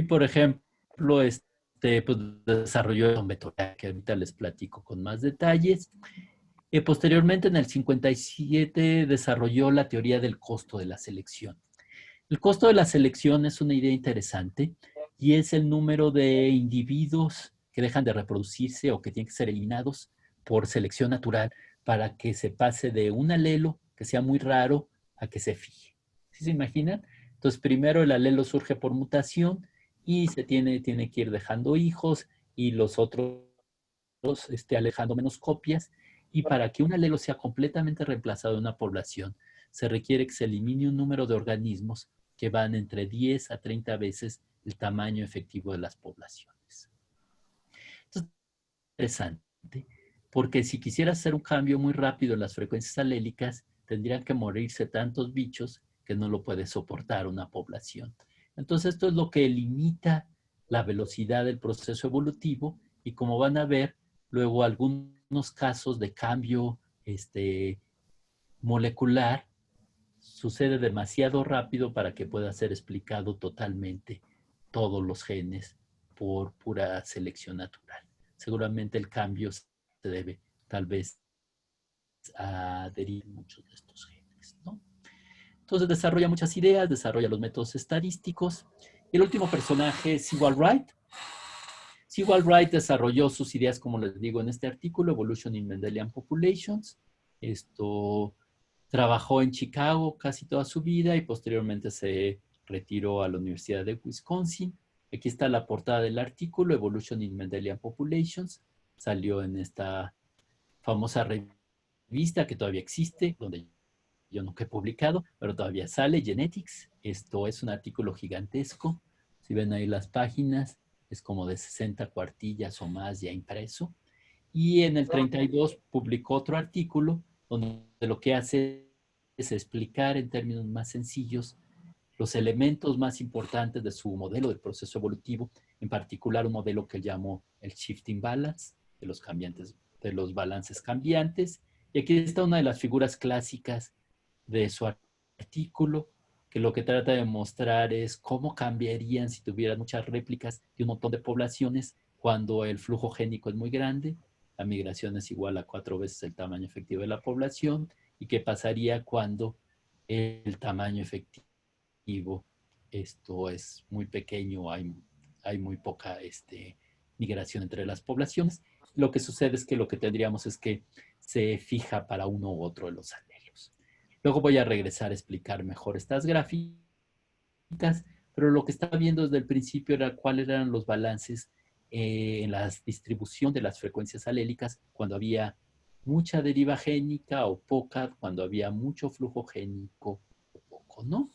por ejemplo, pues desarrolló un método que ahorita les platico con más detalles. Posteriormente, en el 57, desarrolló la teoría del costo de la selección. El costo de la selección es una idea interesante y es el número de individuos que dejan de reproducirse o que tienen que ser eliminados por selección natural para que se pase de un alelo que sea muy raro a que se fije. ¿Sí se imaginan? Entonces, primero el alelo surge por mutación y se tiene que ir dejando hijos y los otros alejando menos copias. Y para que un alelo sea completamente reemplazado en una población, se requiere que se elimine un número de organismos que van entre 10 a 30 veces el tamaño efectivo de las poblaciones. Entonces, es interesante, porque si quisiera hacer un cambio muy rápido en las frecuencias alélicas, tendrían que morirse tantos bichos que no lo puede soportar una población. Entonces, esto es lo que limita la velocidad del proceso evolutivo y como van a ver, luego algunos casos de cambio molecular sucede demasiado rápido para que pueda ser explicado totalmente todos los genes por pura selección natural. Seguramente el cambio se debe tal vez a adherir muchos de estos genes, ¿no? Entonces desarrolla muchas ideas, desarrolla los métodos estadísticos. Y el último personaje es Sewall Wright. Sewall Wright desarrolló sus ideas, como les digo en este artículo, Evolution in Mendelian Populations. Trabajó en Chicago casi toda su vida y posteriormente se retiró a la Universidad de Wisconsin. Aquí está la portada del artículo, Evolution in Mendelian Populations. Salió en esta famosa revista que todavía existe, donde yo nunca he publicado, pero todavía sale, Genetics. Esto es un artículo gigantesco. Si ven ahí las páginas, es como de 60 cuartillas o más ya impreso. Y en el 32 publicó otro artículo donde lo que hace es explicar en términos más sencillos los elementos más importantes de su modelo del proceso evolutivo, en particular un modelo que llamó el shifting balance, de los cambiantes, de los balances cambiantes. Y aquí está una de las figuras clásicas de su artículo que lo que trata de mostrar es cómo cambiarían si tuvieran muchas réplicas de un montón de poblaciones cuando el flujo génico es muy grande, la migración es igual a 4 veces el tamaño efectivo de la población, y qué pasaría cuando el tamaño efectivo esto es muy pequeño, hay muy poca migración entre las poblaciones. Lo que sucede es que lo que tendríamos es que se fija para uno u otro de los alelos. Luego voy a regresar a explicar mejor estas gráficas, pero lo que estaba viendo desde el principio era cuáles eran los balances en la distribución de las frecuencias alélicas cuando había mucha deriva génica o poca, cuando había mucho flujo génico o poco, ¿no?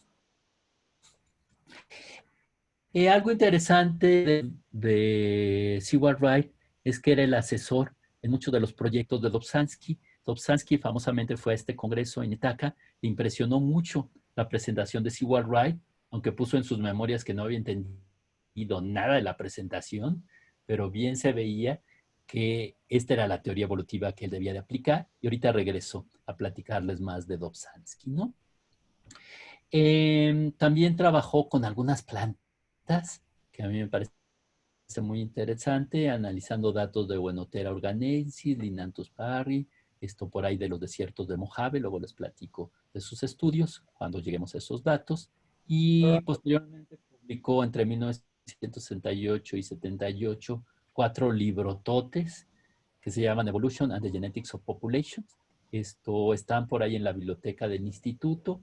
Algo interesante de Seward Wright es que era el asesor en muchos de los proyectos de Dobzhansky. Dobzhansky famosamente fue a este congreso en Ithaca, le impresionó mucho la presentación de Seward Wright, aunque puso en sus memorias que no había entendido nada de la presentación, pero bien se veía que esta era la teoría evolutiva que él debía de aplicar, y ahorita regreso a platicarles más de Dobzhansky, ¿no? También trabajó con algunas plantas, que a mí me parece muy interesante, analizando datos de Oenotera organensis, Linanthus parry, esto por ahí de los desiertos de Mojave, luego les platico de sus estudios cuando lleguemos a esos datos, y posteriormente publicó entre 1968 y 78 4 librototes que se llaman Evolution and the Genetics of Populations. Esto están por ahí en la biblioteca del instituto.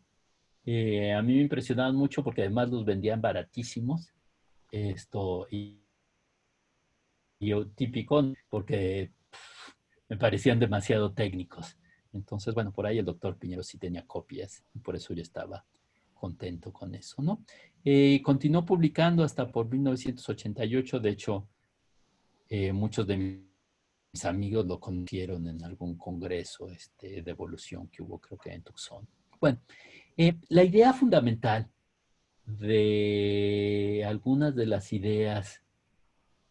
A mí me impresionaban mucho porque además los vendían baratísimos. Y yo típico porque me parecían demasiado técnicos. Entonces, bueno, por ahí el doctor Piñero sí tenía copias y por eso yo estaba contento con eso, ¿no? Continuó publicando hasta por 1988. De hecho, muchos de mis amigos lo conocieron en algún congreso de evolución que hubo, creo que en Tucson. Bueno, la idea fundamental de algunas de las ideas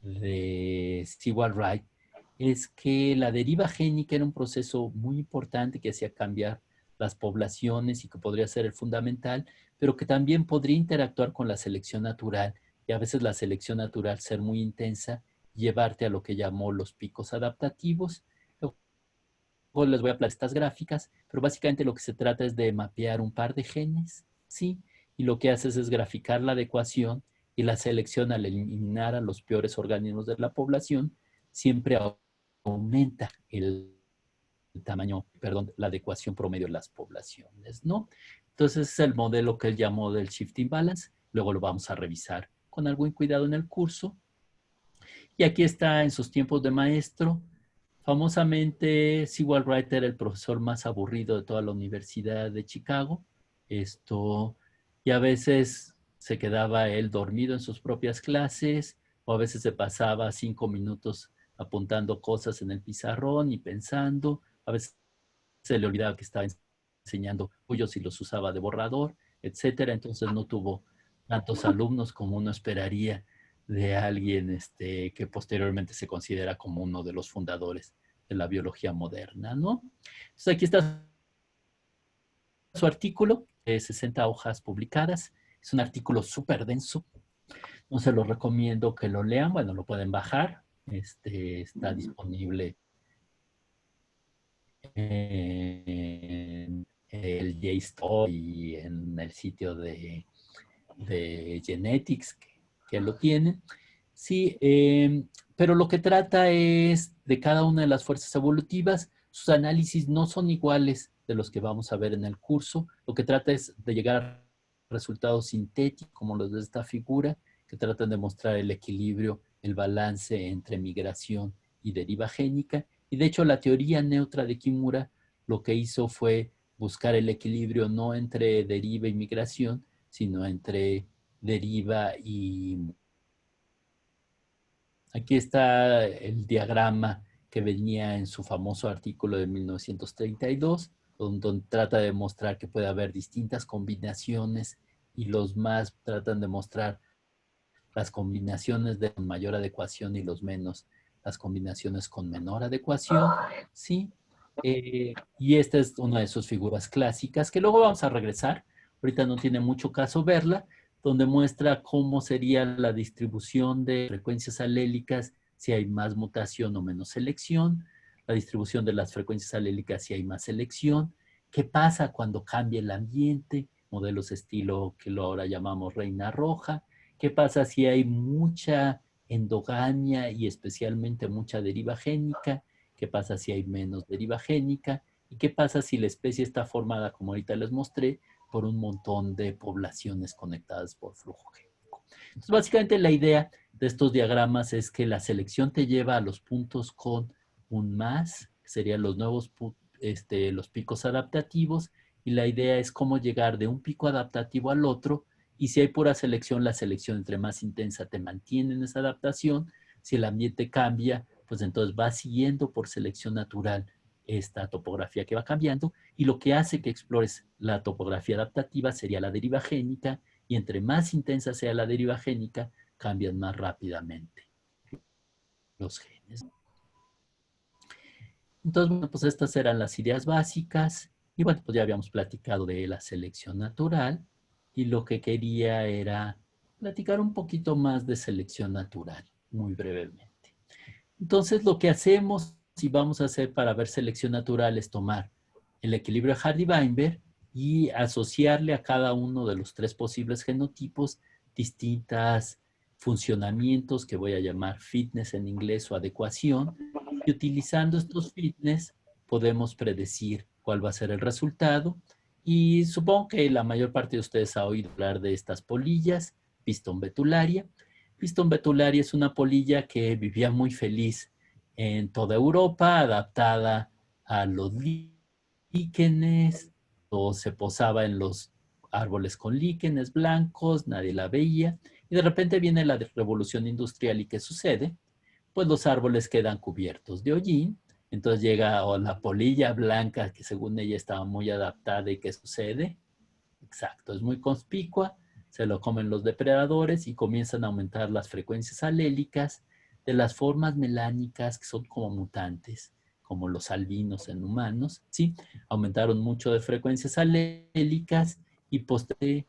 de Seward Wright es que la deriva génica era un proceso muy importante que hacía cambiar las poblaciones y que podría ser el fundamental, pero que también podría interactuar con la selección natural, y a veces la selección natural ser muy intensa, llevarte a lo que llamó los picos adaptativos. Luego les voy a plantear estas gráficas, pero básicamente lo que se trata es de mapear un par de genes, ¿sí? Y lo que haces es graficar la adecuación y la selección al eliminar a los peores organismos de la población, siempre aumenta el tamaño, perdón, la adecuación promedio de las poblaciones, ¿no? Entonces es el modelo que él llamó del shifting balance. Luego lo vamos a revisar con algún cuidado en el curso. Y aquí está en sus tiempos de maestro. Famosamente, Seward Wright era el profesor más aburrido de toda la Universidad de Chicago. Y a veces se quedaba él dormido en sus propias clases, o a veces se pasaba 5 minutos apuntando cosas en el pizarrón y pensando. A veces se le olvidaba que estaba enseñando cuyos y los usaba de borrador, etcétera. Entonces no tuvo tantos alumnos como uno esperaría de alguien que posteriormente se considera como uno de los fundadores de la biología moderna, ¿no? Entonces aquí está su artículo, 60 hojas publicadas. Es un artículo súper denso. No se lo recomiendo que lo lean. Bueno, lo pueden bajar. Está disponible en el JSTOR y en el sitio de Genetics que lo tienen. Sí, pero lo que trata es de cada una de las fuerzas evolutivas. Sus análisis no son iguales de los que vamos a ver en el curso. Lo que trata es de llegar a resultados sintéticos, como los de esta figura, que tratan de mostrar el equilibrio, el balance entre migración y deriva génica. Y de hecho, la teoría neutra de Kimura lo que hizo fue buscar el equilibrio no entre deriva y migración, sino entre deriva y... Aquí está el diagrama que venía en su famoso artículo de 1932, donde trata de mostrar que puede haber distintas combinaciones y los más tratan de mostrar las combinaciones de mayor adecuación y los menos, las combinaciones con menor adecuación, ¿sí? Y esta es una de sus figuras clásicas, que luego vamos a regresar ahorita no tiene mucho caso verla, donde muestra cómo sería la distribución de frecuencias alélicas si hay más mutación o menos selección, la distribución de las frecuencias alélicas si hay más selección, qué pasa cuando cambia el ambiente, modelos estilo que lo ahora llamamos reina roja, qué pasa si hay mucha endogamia y especialmente mucha deriva génica, qué pasa si hay menos deriva génica y qué pasa si la especie está formada, como ahorita les mostré, por un montón de poblaciones conectadas por flujo génico. Entonces, básicamente la idea de estos diagramas es que la selección te lleva a los puntos con un más, que serían los nuevos los picos adaptativos, y la idea es cómo llegar de un pico adaptativo al otro, y si hay pura selección, la selección entre más intensa te mantiene en esa adaptación. Si el ambiente cambia, pues entonces va siguiendo por selección natural esta topografía que va cambiando, y lo que hace que explores la topografía adaptativa sería la deriva génica, y entre más intensa sea la deriva génica, cambian más rápidamente los genes. Entonces, bueno, pues estas eran las ideas básicas, y bueno, pues ya habíamos platicado de la selección natural, y lo que quería era platicar un poquito más de selección natural, muy brevemente. Entonces, lo que hacemos y vamos a hacer para ver selección natural es tomar el equilibrio de Hardy-Weinberg y asociarle a cada uno de los tres posibles genotipos distintas funcionamientos que voy a llamar fitness en inglés o adecuación, y utilizando estos fitness podemos predecir cuál va a ser el resultado. Y supongo que la mayor parte de ustedes ha oído hablar de estas polillas, Piston betularia. Piston betularia es una polilla que vivía muy feliz en toda Europa, adaptada a los líquenes, o se posaba en los árboles con líquenes blancos, nadie la veía, y de repente viene la revolución industrial, y ¿qué sucede? Pues los árboles quedan cubiertos de hollín, entonces llega la polilla blanca que según ella estaba muy adaptada, y ¿qué sucede? Exacto, es muy conspicua, se lo comen los depredadores y comienzan a aumentar las frecuencias alélicas de las formas melánicas que son como mutantes, como los albinos en humanos, ¿sí? Aumentaron mucho de frecuencias alélicas y posteriormente,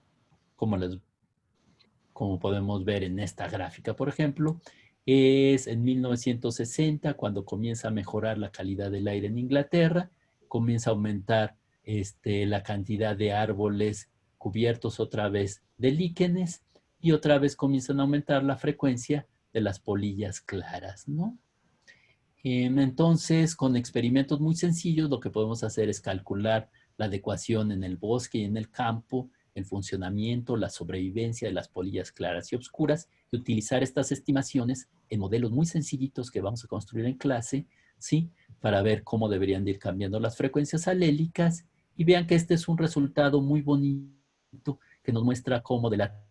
como podemos ver en esta gráfica, por ejemplo, es en 1960 cuando comienza a mejorar la calidad del aire en Inglaterra, comienza a aumentar la cantidad de árboles cubiertos otra vez de líquenes, y otra vez comienzan a aumentar la frecuencia de las polillas claras, ¿no? Entonces, con experimentos muy sencillos, lo que podemos hacer es calcular la adecuación en el bosque y en el campo, el funcionamiento, la sobrevivencia de las polillas claras y oscuras, y utilizar estas estimaciones en modelos muy sencillitos que vamos a construir en clase, ¿sí? Para ver cómo deberían de ir cambiando las frecuencias alélicas, y vean que este es un resultado muy bonito que nos muestra cómo de la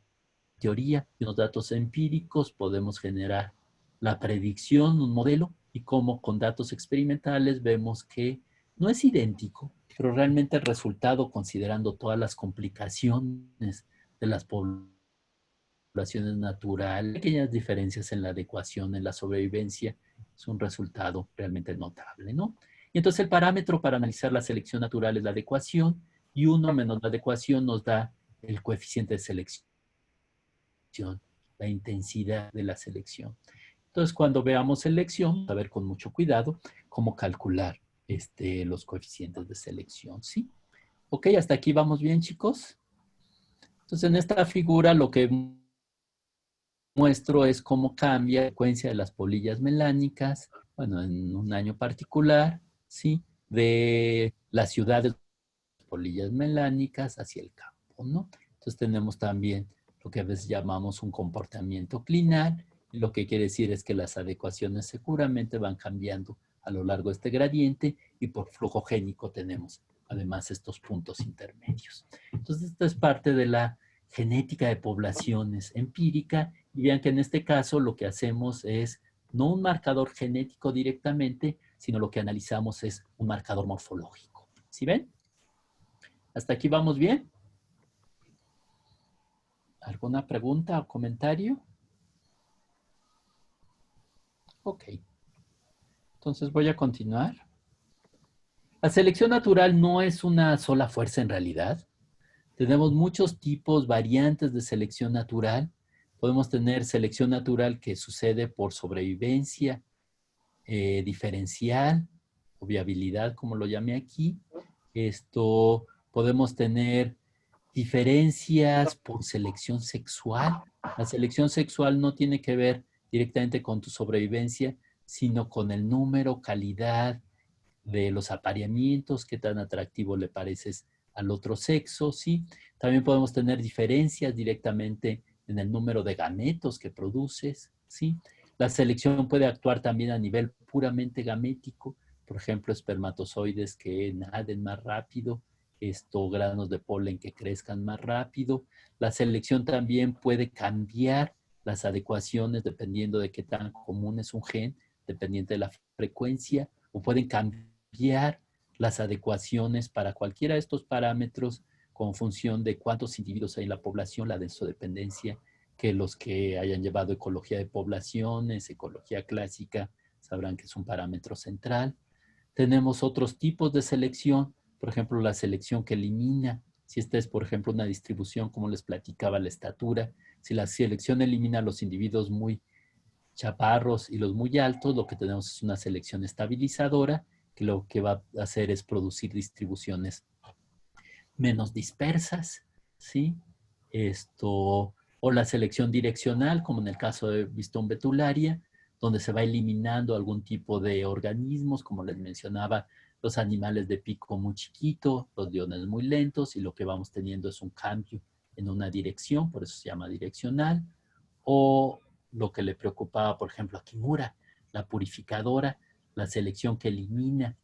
teoría y los datos empíricos podemos generar la predicción, un modelo, y cómo con datos experimentales vemos que no es idéntico, pero realmente el resultado, considerando todas las complicaciones de las poblaciones naturales, pequeñas diferencias en la adecuación, en la sobrevivencia, es un resultado realmente notable, ¿no? Y entonces el parámetro para analizar la selección natural es la adecuación, y 1 menos la adecuación nos da el coeficiente de selección, la intensidad de la selección. Entonces, cuando veamos selección, vamos a ver con mucho cuidado cómo calcular los coeficientes de selección, ¿sí? Ok, hasta aquí vamos bien, chicos. Entonces, en esta figura lo que muestro es cómo cambia la frecuencia de las polillas melánicas, bueno, en un año particular, ¿sí? De las ciudades de polillas melánicas hacia el campo, ¿no? Entonces, tenemos también lo que a veces llamamos un comportamiento clinal. Lo que quiere decir es que las adecuaciones seguramente van cambiando a lo largo de este gradiente, y por flujo génico tenemos además estos puntos intermedios. Entonces, esta es parte de la genética de poblaciones empírica, y vean que en este caso lo que hacemos es no un marcador genético directamente, sino lo que analizamos es un marcador morfológico. ¿Sí ven? ¿Hasta aquí vamos bien? ¿Alguna pregunta o comentario? Ok. Entonces voy a continuar. La selección natural no es una sola fuerza en realidad. Tenemos muchos tipos, variantes de selección natural. Podemos tener selección natural que sucede por sobrevivencia, diferencial o viabilidad, como lo llamé aquí. Podemos tener diferencias por selección sexual. La selección sexual no tiene que ver directamente con tu sobrevivencia, sino con el número, calidad de los apareamientos, qué tan atractivo le pareces al otro sexo, ¿sí? También podemos tener diferencias directamente en el número de gametos que produces, ¿sí? La selección puede actuar también a nivel puramente gamético, por ejemplo, espermatozoides que naden más rápido, granos de polen que crezcan más rápido. La selección también puede cambiar las adecuaciones dependiendo de qué tan común es un gen, dependiente de la frecuencia, o pueden cambiar las adecuaciones para cualquiera de estos parámetros con función de cuántos individuos hay en la población, la densodependencia, que los que hayan llevado ecología de poblaciones, ecología clásica, sabrán que es un parámetro central. Tenemos otros tipos de selección, por ejemplo, la selección que elimina, si esta es, por ejemplo, una distribución, como les platicaba, la estatura, si la selección elimina a los individuos muy chaparros y los muy altos, lo que tenemos es una selección estabilizadora, que lo que va a hacer es producir distribuciones menos dispersas, ¿sí? O la selección direccional, como en el caso de Viston betularia, donde se va eliminando algún tipo de organismos, como les mencionaba, los animales de pico muy chiquito, los diones muy lentos, y lo que vamos teniendo es un cambio en una dirección, por eso se llama direccional. O lo que le preocupaba, por ejemplo, a Kimura, la purificadora, la selección que elimina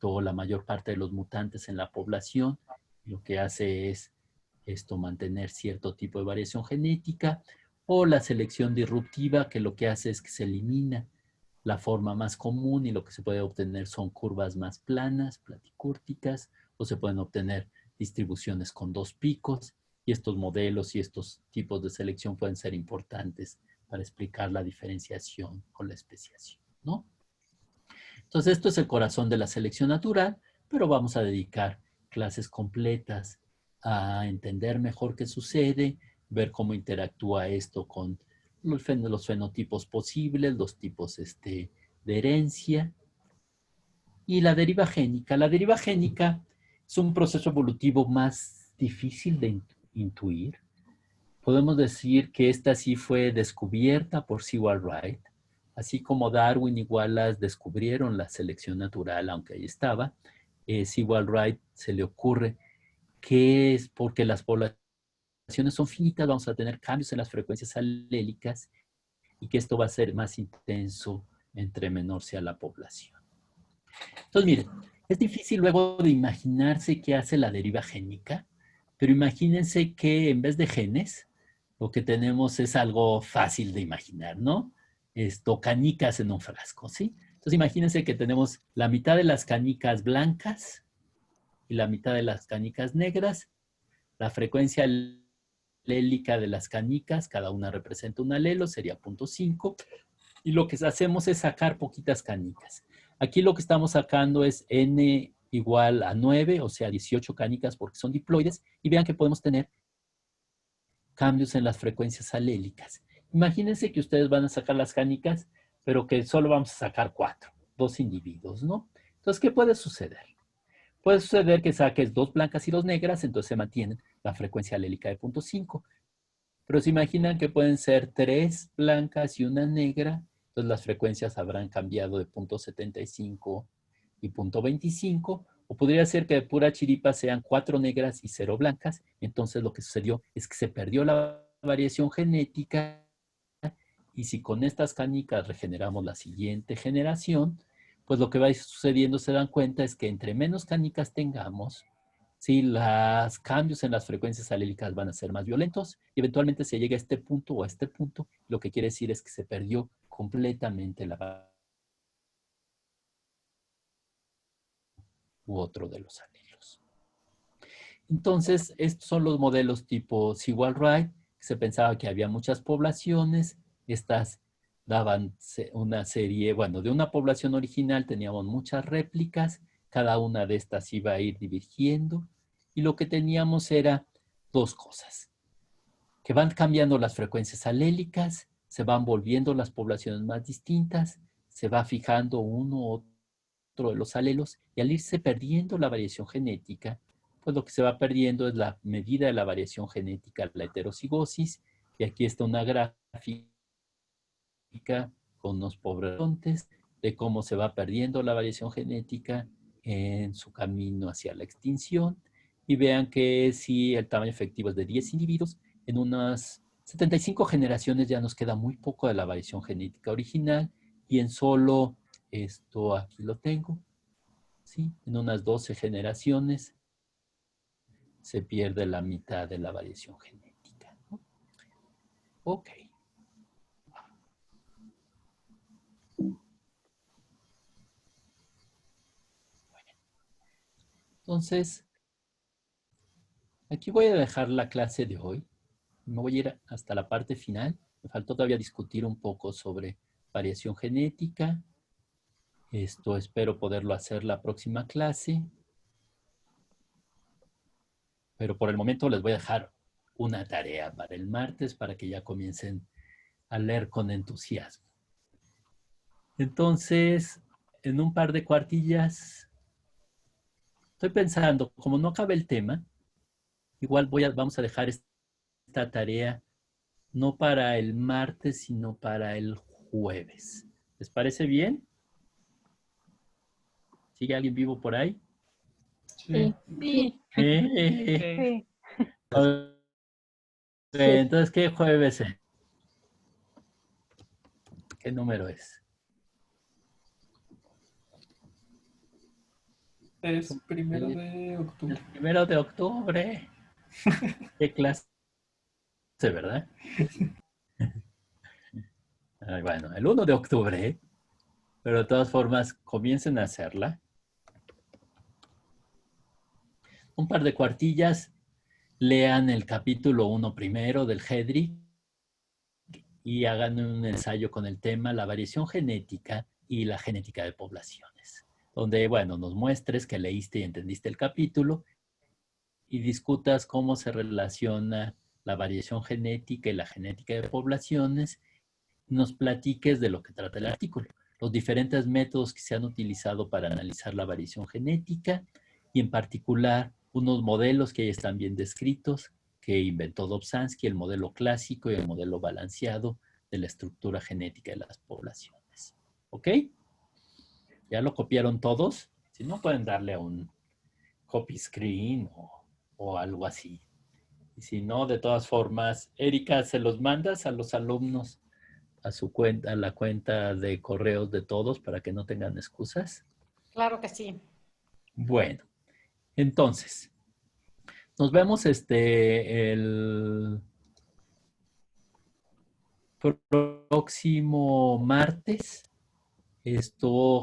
la mayor parte de los mutantes en la población, lo que hace es mantener cierto tipo de variación genética, o la selección disruptiva, que lo que hace es que se elimina la forma más común y lo que se puede obtener son curvas más planas, platicúrticas, o se pueden obtener distribuciones con dos picos, y estos modelos y estos tipos de selección pueden ser importantes para explicar la diferenciación o la especiación, ¿no? Entonces, esto es el corazón de la selección natural, pero vamos a dedicar clases completas a entender mejor qué sucede, ver cómo interactúa esto con los fenotipos posibles, los tipos de herencia. Y la deriva génica. La deriva génica es un proceso evolutivo más difícil de intuir. Podemos decir que esta sí fue descubierta por Sewall Wright, así como Darwin y Wallace descubrieron la selección natural, aunque ahí estaba. Sewall Wright se le ocurre que es porque las poblaciones son finitas, vamos a tener cambios en las frecuencias alélicas y que esto va a ser más intenso entre menor sea la población. Entonces, miren, es difícil luego de imaginarse qué hace la deriva génica, pero imagínense que en vez de genes, lo que tenemos es algo fácil de imaginar, ¿no? Canicas en un frasco, ¿sí? Entonces, imagínense que tenemos la mitad de las canicas blancas y la mitad de las canicas negras. La frecuencia alélica de las canicas, cada una representa un alelo, sería 0.5. Y lo que hacemos es sacar poquitas canicas. Aquí lo que estamos sacando es n igual a 9, o sea, 18 canicas porque son diploides. Y vean que podemos tener cambios en las frecuencias alélicas. Imagínense que ustedes van a sacar las canicas, pero que solo vamos a sacar 4, 2 individuos, ¿no? Entonces, ¿qué puede suceder? Puede suceder que saques 2 blancas y 2 negras, entonces se mantiene la frecuencia alélica de 0.5. Pero se imaginan que pueden ser 3 blancas y 1 negra, entonces las frecuencias habrán cambiado de 0.75 y 0.25, o podría ser que de pura chiripa sean 4 negras y 0 blancas. Entonces lo que sucedió es que se perdió la variación genética, y si con estas canicas regeneramos la siguiente generación, pues lo que va sucediendo, se dan cuenta, es que entre menos canicas tengamos, ¿sí?, los cambios en las frecuencias alélicas van a ser más violentos y eventualmente se llega a este punto o a este punto. Lo que quiere decir es que se perdió completamente la u otro de los alelos. Entonces, estos son los modelos tipo Sewall-Wright. Se pensaba que había muchas poblaciones. Estas daban una serie, bueno, de una población original teníamos muchas réplicas. Cada una de estas iba a ir divergiendo. Y lo que teníamos era dos cosas. Que van cambiando las frecuencias alélicas, se van volviendo las poblaciones más distintas, se va fijando uno u otro de los alelos, y al irse perdiendo la variación genética, pues lo que se va perdiendo es la medida de la variación genética, la heterocigosis, y aquí está una gráfica con unos pobres de cómo se va perdiendo la variación genética en su camino hacia la extinción. Y vean que si el tamaño efectivo es de 10 individuos, en unas 75 generaciones ya nos queda muy poco de la variación genética original, y en solo, esto aquí lo tengo, ¿sí? En unas 12 generaciones se pierde la mitad de la variación genética, ¿no? Ok. Entonces, aquí voy a dejar la clase de hoy. Me voy a ir hasta la parte final. Me faltó todavía discutir un poco sobre variación genética. Esto espero poderlo hacer la próxima clase. Pero por el momento les voy a dejar una tarea para el martes para que ya comiencen a leer con entusiasmo. Entonces, en un par de cuartillas, estoy pensando, como no acaba el tema, igual vamos a dejar esta tarea no para el martes, sino para el jueves. ¿Les parece bien? ¿Sigue alguien vivo por ahí? Sí. Sí. Sí. Sí. Entonces, ¿qué jueves es? ¿Qué número es? Es 1 de octubre. El 1 de octubre. ¿Qué clase, verdad? Bueno, el 1 de octubre, pero de todas formas, comiencen a hacerla. Un par de cuartillas, lean el capítulo 1 primero del GEDRI y hagan un ensayo con el tema la variación genética y la genética de poblaciones, donde, bueno, nos muestres que leíste y entendiste el capítulo y discutas cómo se relaciona la variación genética y la genética de poblaciones. Nos platiques de lo que trata el artículo, los diferentes métodos que se han utilizado para analizar la variación genética y en particular unos modelos que ahí están bien descritos que inventó Dobzhansky, el modelo clásico y el modelo balanceado de la estructura genética de las poblaciones. ¿Ok? ¿Ya lo copiaron todos? Si no, pueden darle a un copy screen o algo así. Y si no, de todas formas, Erika, ¿se los mandas a los alumnos a su cuenta, a la cuenta de correos de todos para que no tengan excusas? Claro que sí. Bueno, entonces, nos vemos el próximo martes.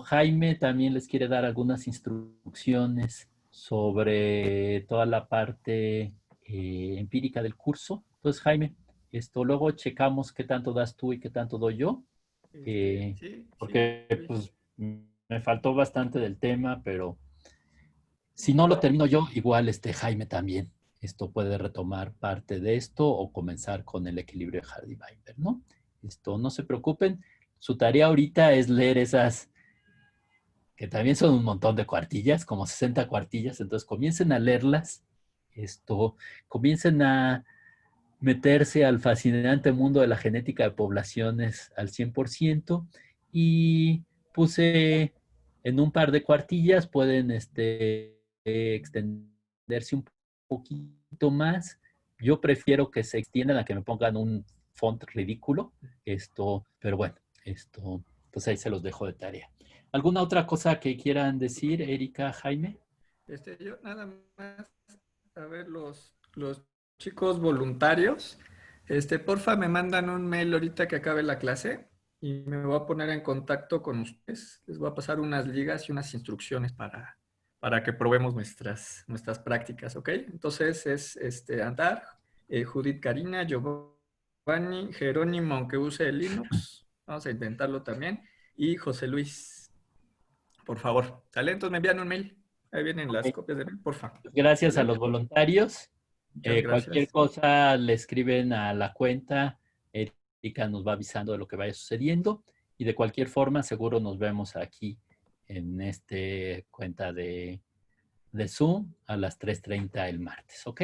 Jaime también les quiere dar algunas instrucciones sobre toda la parte empírica del curso. Entonces, Jaime, luego checamos qué tanto das tú y qué tanto doy yo. Porque pues, me faltó bastante del tema, pero si no lo termino yo, igual Jaime también. Puede retomar parte de esto o comenzar con el equilibrio de Hardy-Weinberg, ¿no? No se preocupen. Su tarea ahorita es leer esas, que también son un montón de cuartillas, como 60 cuartillas. Entonces comiencen a leerlas. Comiencen a meterse al fascinante mundo de la genética de poblaciones al 100%, y puse en un par de cuartillas, pueden extenderse un poquito más. Yo prefiero que se extiendan a que me pongan un font ridículo, pero bueno, pues ahí se los dejo de tarea. ¿Alguna otra cosa que quieran decir, Erika, Jaime? Yo nada más, a ver, los chicos voluntarios, porfa, me mandan un mail ahorita que acabe la clase y me voy a poner en contacto con ustedes. Les voy a pasar unas ligas y unas instrucciones para que probemos nuestras prácticas, ¿ok? Entonces es Andar, Judith Karina, Giovanni, Jerónimo, aunque use el Linux, vamos a intentarlo también, y José Luis, por favor. ¿Sale? Entonces me envían un mail. Ahí vienen las copias de mail, por favor. Gracias a los voluntarios. Muchas Cualquier gracias. cosa le escriben a la cuenta. Erika nos va avisando de lo que vaya sucediendo. Y de cualquier forma, seguro nos vemos aquí en este cuenta de Zoom a las 3:30 el martes, ¿ok?